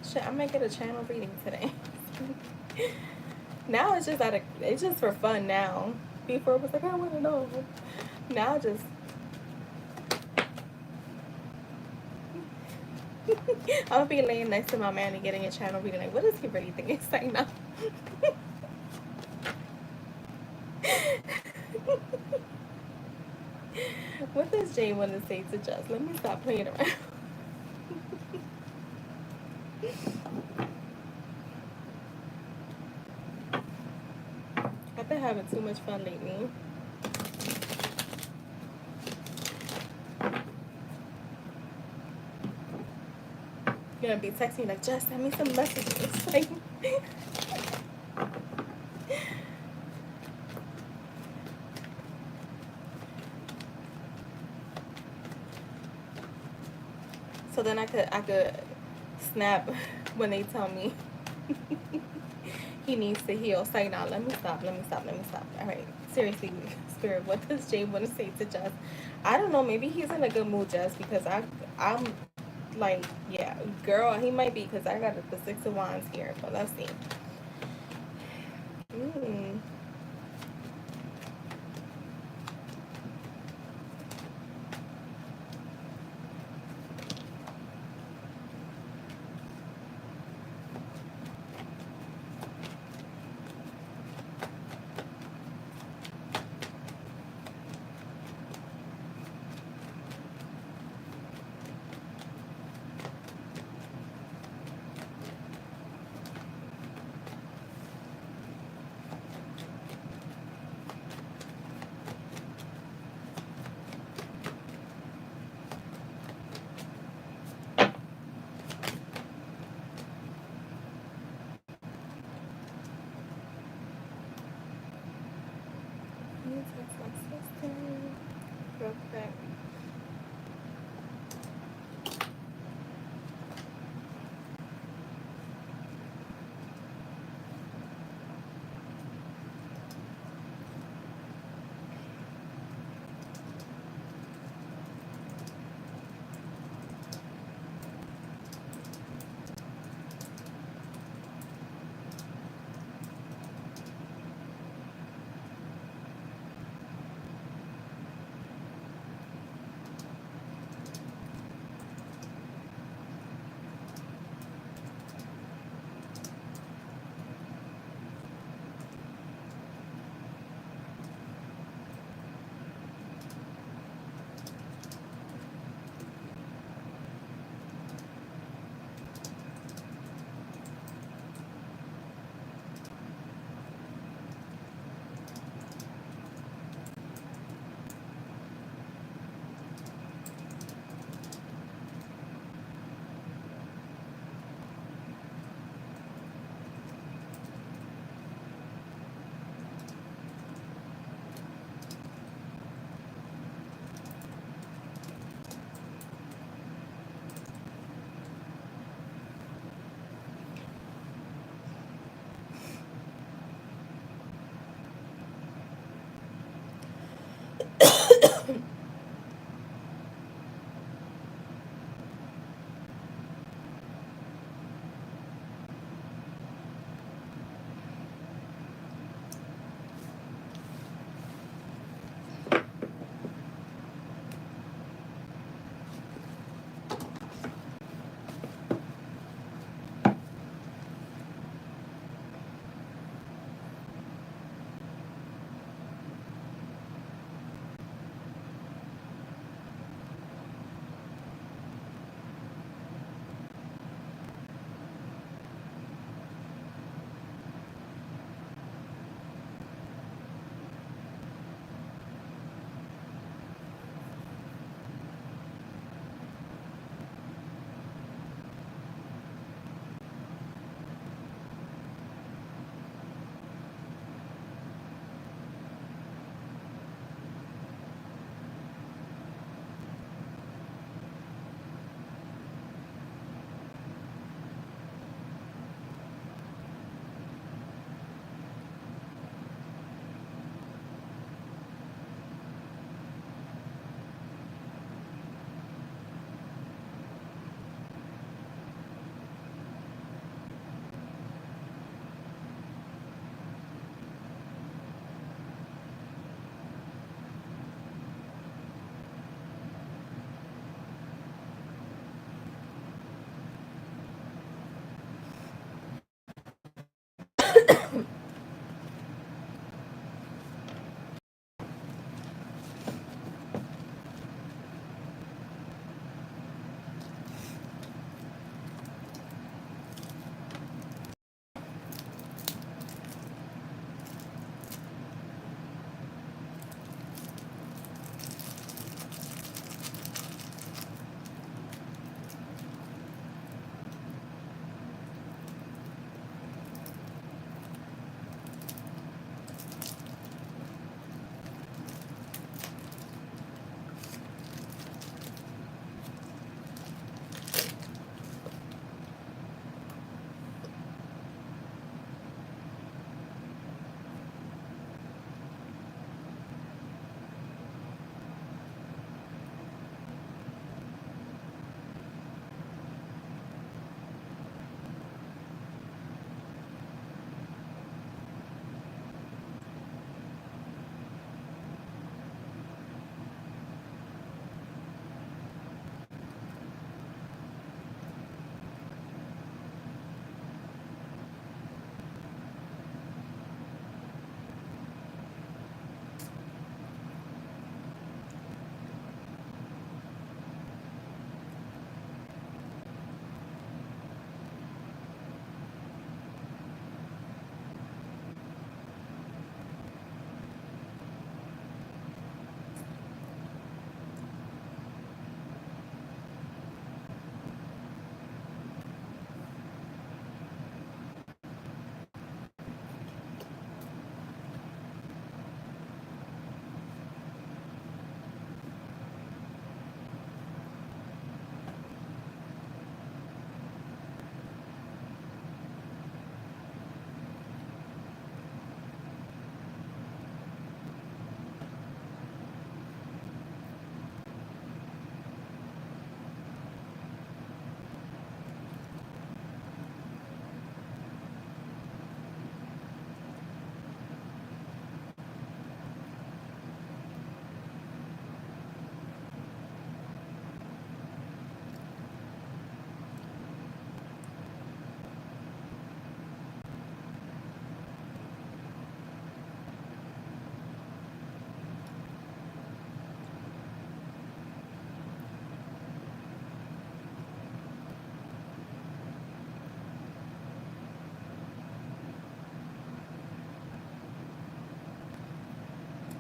Shit, I might get a channel reading today. Now it's just for fun now. Before it was like, I want to know. Now just I'm gonna be laying next to my man and getting a channel reading. Like, what does he really think he's saying now? What does Jay want to say to Jess? Let me stop playing around. I've been having too much fun lately. You're gonna be texting me like, Jess, send me some messages. Like, so then I could snap when they tell me he needs to heal. It's like, nah, let me stop. All right, seriously, Spirit, what does Jay want to say to Jess? I don't know. Maybe he's in a good mood, Jess, because I'm like, yeah, girl, he might be, because I got the 6 of Wands here, but let's see. Let me text my sister real quick.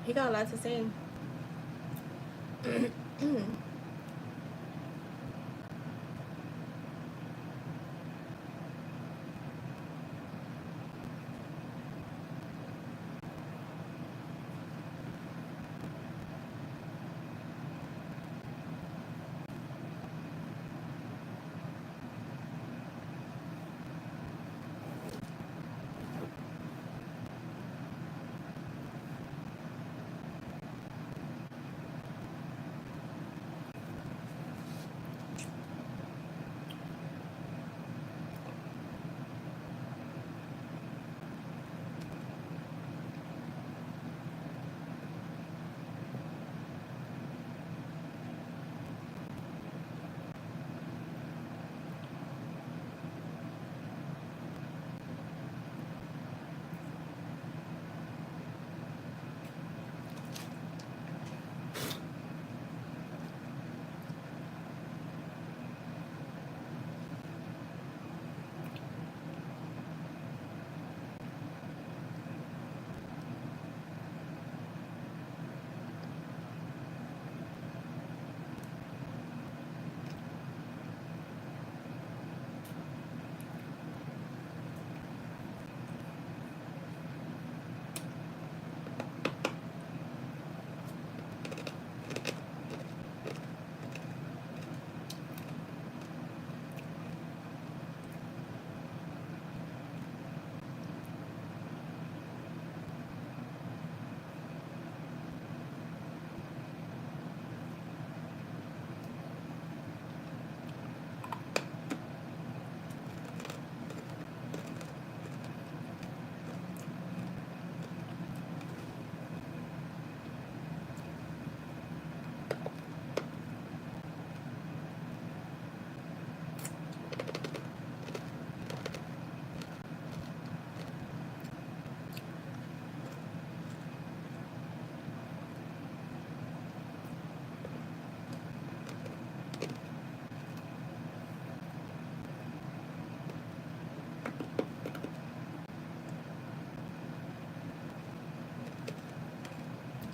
He got a lot to say.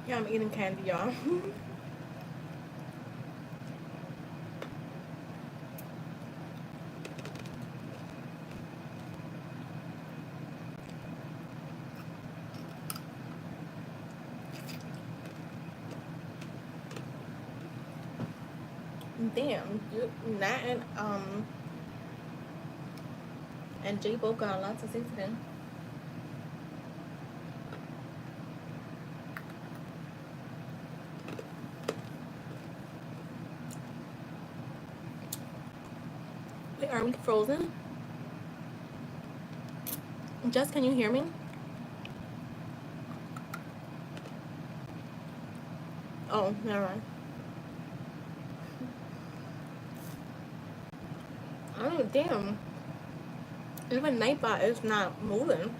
Yeah, I'm eating candy, y'all. Damn, you, Nat and Jay both got a lot to say today. Wait, are we frozen? Jess, can you hear me? Oh, never mind. Oh, damn. Even Nightbot is not moving.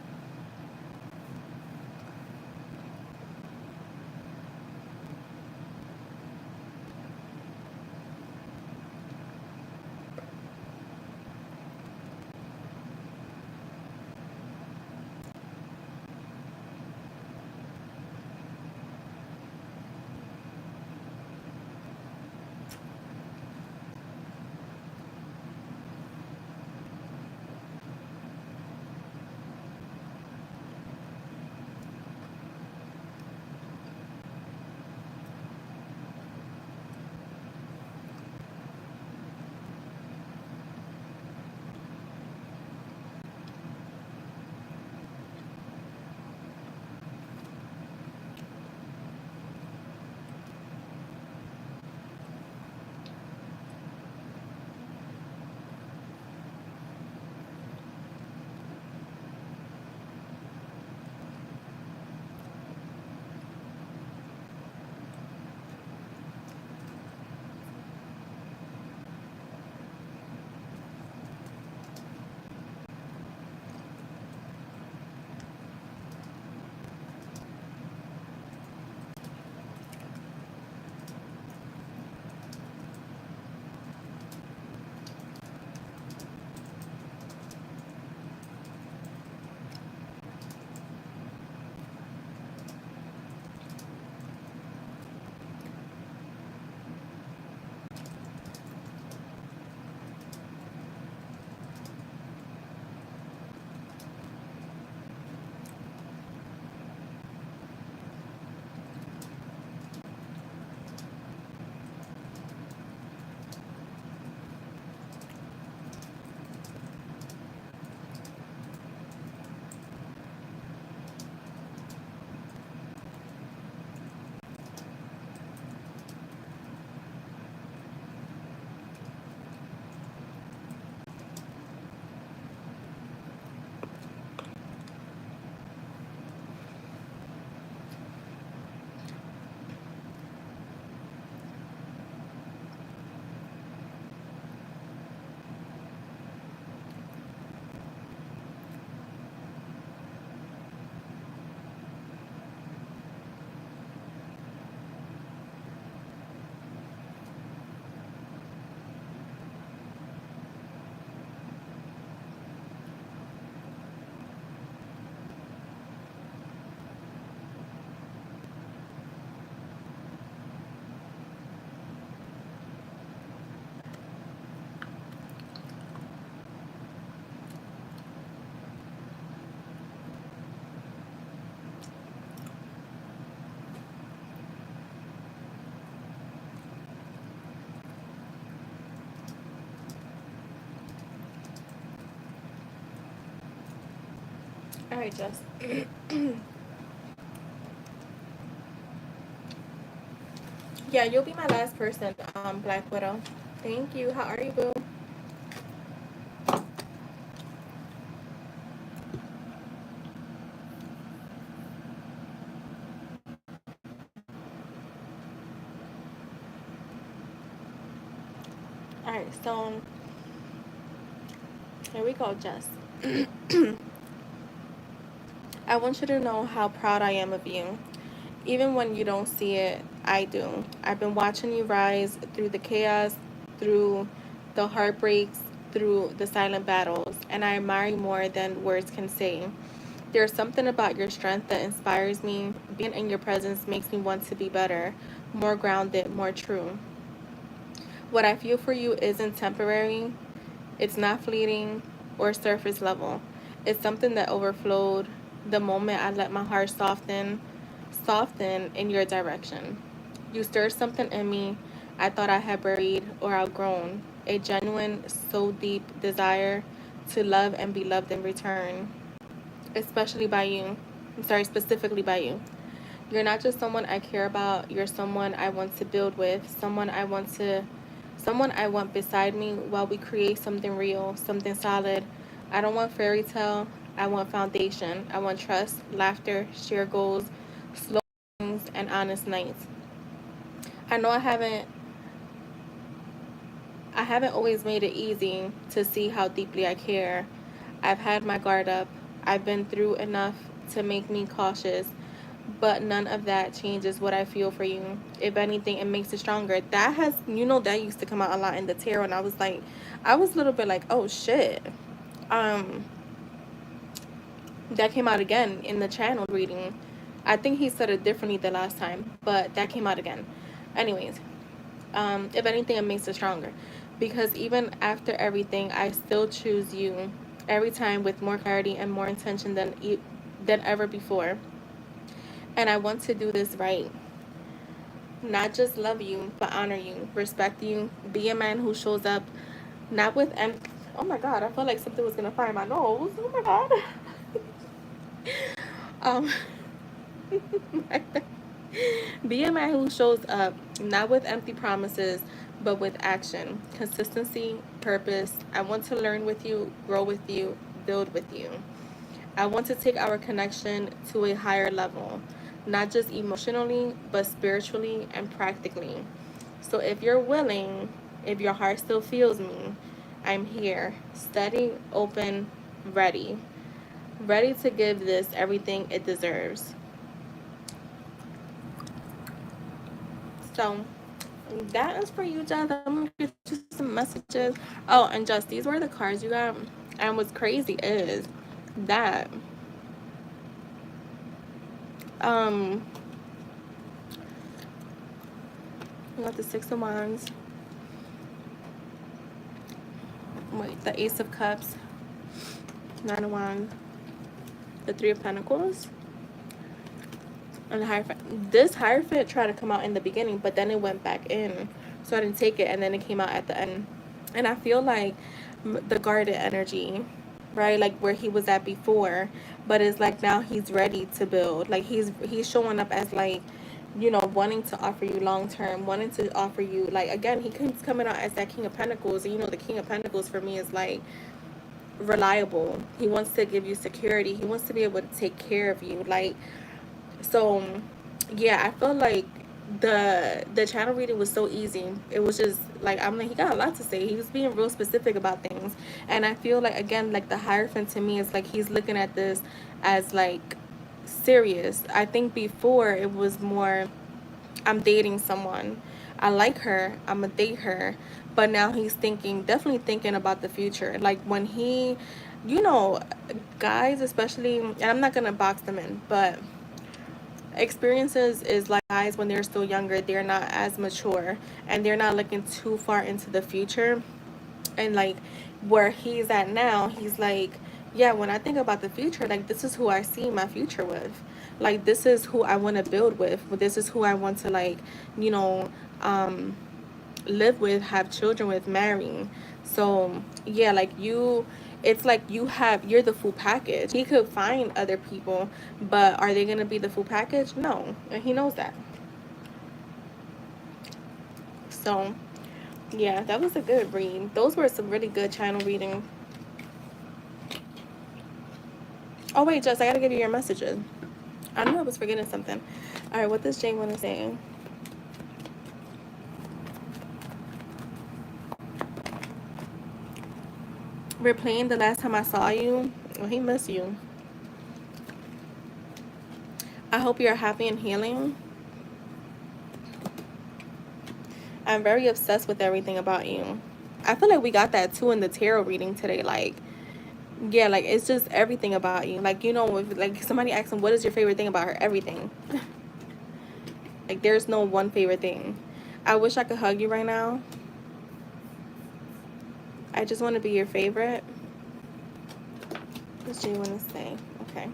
All right, Jess. Yeah, you'll be my last person, Black Widow. Thank you. How are you, boo? All right, so here we go, Jess. I want you to know how proud I am of you. Even when you don't see it, I do. I've been watching you rise through the chaos, through the heartbreaks, through the silent battles, and I admire you more than words can say. There's something about your strength that inspires me. Being in your presence makes me want to be better, more grounded, more true. What I feel for you isn't temporary, it's not fleeting or surface level. It's something that overflowed the moment I let my heart soften in your direction. You stirred something in me I thought I had buried or outgrown. A genuine, so deep desire to love and be loved in return, especially by you. I'm sorry, specifically by you. You're not just someone I care about, you're someone I want to build with, someone I want beside me while we create something real, something solid. I don't want fairy tale, I want foundation. I want trust, laughter, shared goals, slow mornings, and honest nights. I know I haven't always made it easy to see how deeply I care. I've had my guard up. I've been through enough to make me cautious, but none of that changes what I feel for you. If anything, it makes it stronger. That has, that used to come out a lot in the tarot, and I was a little bit like, oh shit. Um, that came out again in the channel reading. I think he said it differently the last time, but that came out again. Anyways, if anything, it makes it stronger, because even after everything, I still choose you every time with more clarity and more intention than ever before. And I want to do this right. Not just love you, but honor you, respect you, be a man who shows up not with empty. Oh my god, I felt like something was gonna fire my nose. Oh my god. um, be a man who shows up not with empty promises, but with action, consistency, purpose. I want to learn with you, grow with you, build with you. I want to take our connection to a higher level, not just emotionally, but spiritually and practically. So if you're willing, if your heart still feels me, I'm here, steady, open, ready. Ready to give this everything it deserves. So that is for you, Jess. I'm gonna get you some messages. Oh, and Jess, these were the cards you got. And what's crazy is that um you got the Six of Wands. Wait, the Ace of Cups, Nine of Wands, the Three of Pentacles, and the Hierophant. This Hierophant tried to come out in the beginning, but then it went back in. So I didn't take it, and then it came out at the end. And I feel like the guarded energy, right? Like where he was at before, but it's like now he's ready to build. Like he's showing up as like, wanting to offer you long term, wanting to offer you, like, again, he keeps coming out as that King of Pentacles. And the King of Pentacles for me is like reliable. He wants to give you security. He wants to be able to take care of you. Like, so yeah, I felt like the channel reading was so easy. It was just like, I'm like, he got a lot to say. He was being real specific about things. And I feel like, again, like the Hierophant to me is like he's looking at this as like serious. I think before it was more, I'm dating someone, I like her, I'm gonna date her. But now he's definitely thinking about the future. Like when you know guys, especially, and I'm not gonna box them in, but experiences is like guys when they're still younger, they're not as mature, and they're not looking too far into the future. And like where he's at now, he's like, yeah, when I think about the future, like this is who I see my future with. Like this is who I want to build with. This is who I want to, like, you know um live with, have children with, marry. So yeah, like It's like you're the full package. He could find other people, but are they gonna be the full package? No, and he knows that. So yeah, that was a good read. Those were some really good channel reading. Oh wait, Jess, I gotta give you your messages. I knew I was forgetting something. All right, what does Jay want to say? Replaying the last time I saw you. Well, he missed you. I hope you're happy and healing. I'm very obsessed with everything about you. I feel like we got that too in the tarot reading today. Like, yeah, like it's just everything about you. Like, you know, if like somebody asks him, what is your favorite thing about her? Everything. Like, there's no one favorite thing. I wish I could hug you right now. I just want to be your favorite. What do you want to say? Okay.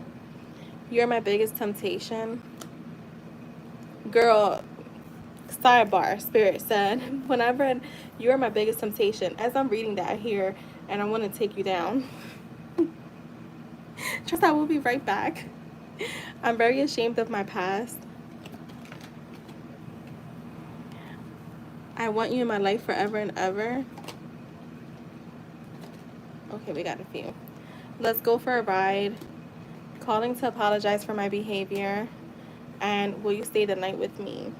You're my biggest temptation. Girl, sidebar, Spirit said, when I read, you're my biggest temptation, as I'm reading that here, and I want to take you down. Trust I will be right back. I'm very ashamed of my past. I want you in my life forever and ever. Okay, we got a few. Let's go for a ride. Calling to apologize for my behavior. And will you stay the night with me?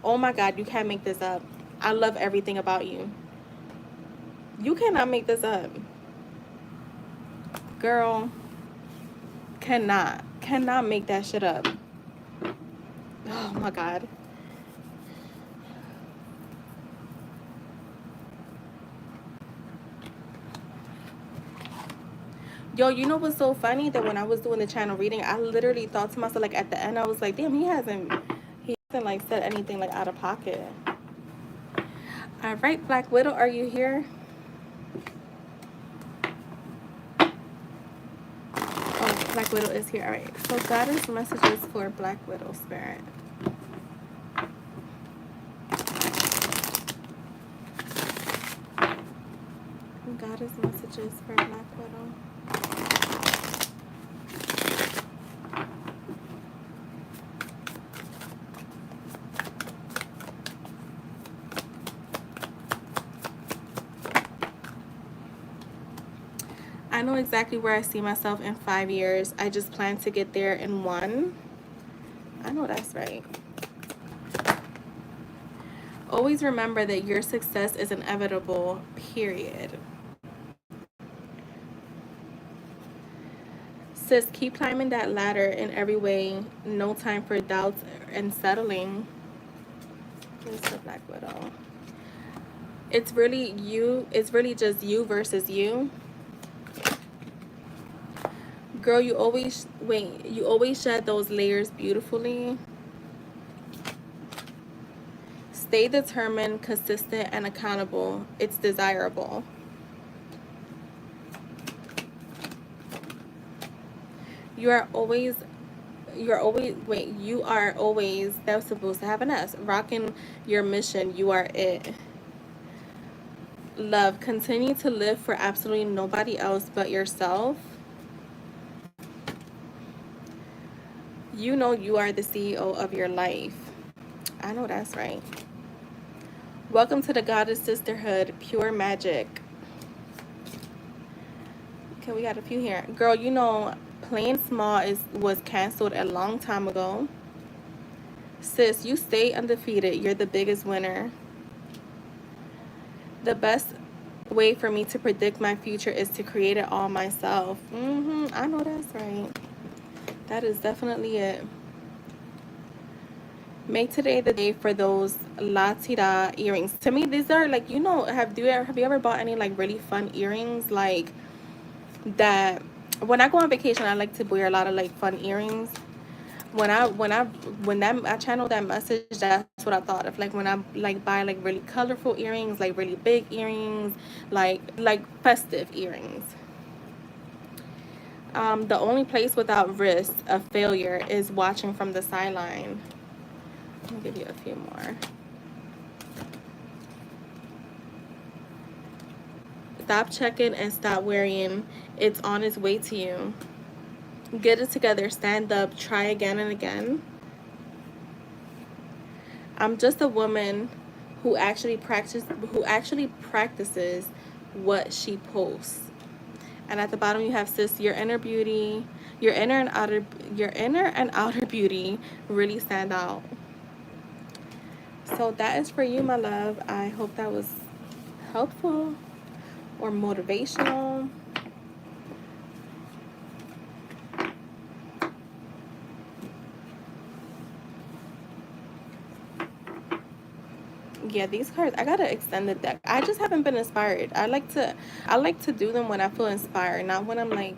Oh my God, you can't make this up. I love everything about you. You cannot make this up. Girl, cannot make that shit up. Oh my God. Yo, you know what's so funny? That when I was doing the channel reading, I literally thought to myself, like at the end, I was like, damn, he hasn't like said anything like out of pocket. All right, Black Widow, are you here? Oh, Black Widow is here. All right. So Goddess messages for Black Widow Spirit. Goddess messages for Black Widow. I know exactly where I see myself in 5 years. I just plan to get there in 1. I know that's right. Always remember that your success is inevitable, period. Sis, keep climbing that ladder in every way. No time for doubts and settling. Here's the Black Widow. It's really you. It's really just you versus you. Girl, you always shed those layers beautifully. Stay determined, consistent, and accountable. It's desirable. You are always, that was supposed to have an S. Rocking your mission. You are it. Love, continue to live for absolutely nobody else but yourself. You know you are the CEO of your life. I know that's right. Welcome to the Goddess Sisterhood, pure magic. Okay, we got a few here. Girl, you know, playing small was canceled a long time ago. Sis, you stay undefeated. You're the biggest winner. The best way for me to predict my future is to create it all myself. I know that's right. That is definitely it. Make today the day for those Latira earrings. To me, these are like, you know, have you ever bought any like really fun earrings like that? When I go on vacation, I like to wear a lot of like fun earrings. When I channel that message, that's what I thought of. Like when I like buy like really colorful earrings, like really big earrings, like festive earrings. The only place without risk of failure is watching from the sideline. I'll give you a few more. Stop checking and stop worrying. It's on its way to you. Get it together. Stand up. Try again and again. I'm just a woman who actually practices what she posts. And at the bottom you have, sis, your inner beauty, your inner and outer beauty really stand out. So that is for you, my love. I hope that was helpful or motivational. Yeah, these cards, I gotta extend the deck. I just haven't been inspired. I like to do them when I feel inspired, not when I'm like,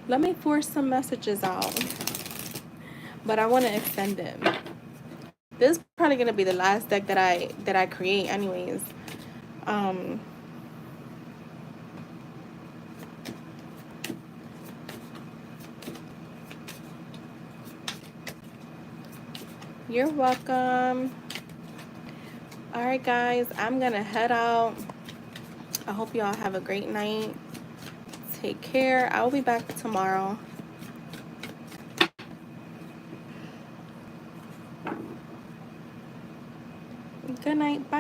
let me force some messages out. But I want to extend it. This is probably gonna be the last deck that I create anyways. You're welcome. All right, guys, I'm gonna head out. I hope y'all have a great night. Take care. I will be back tomorrow. Good night. Bye.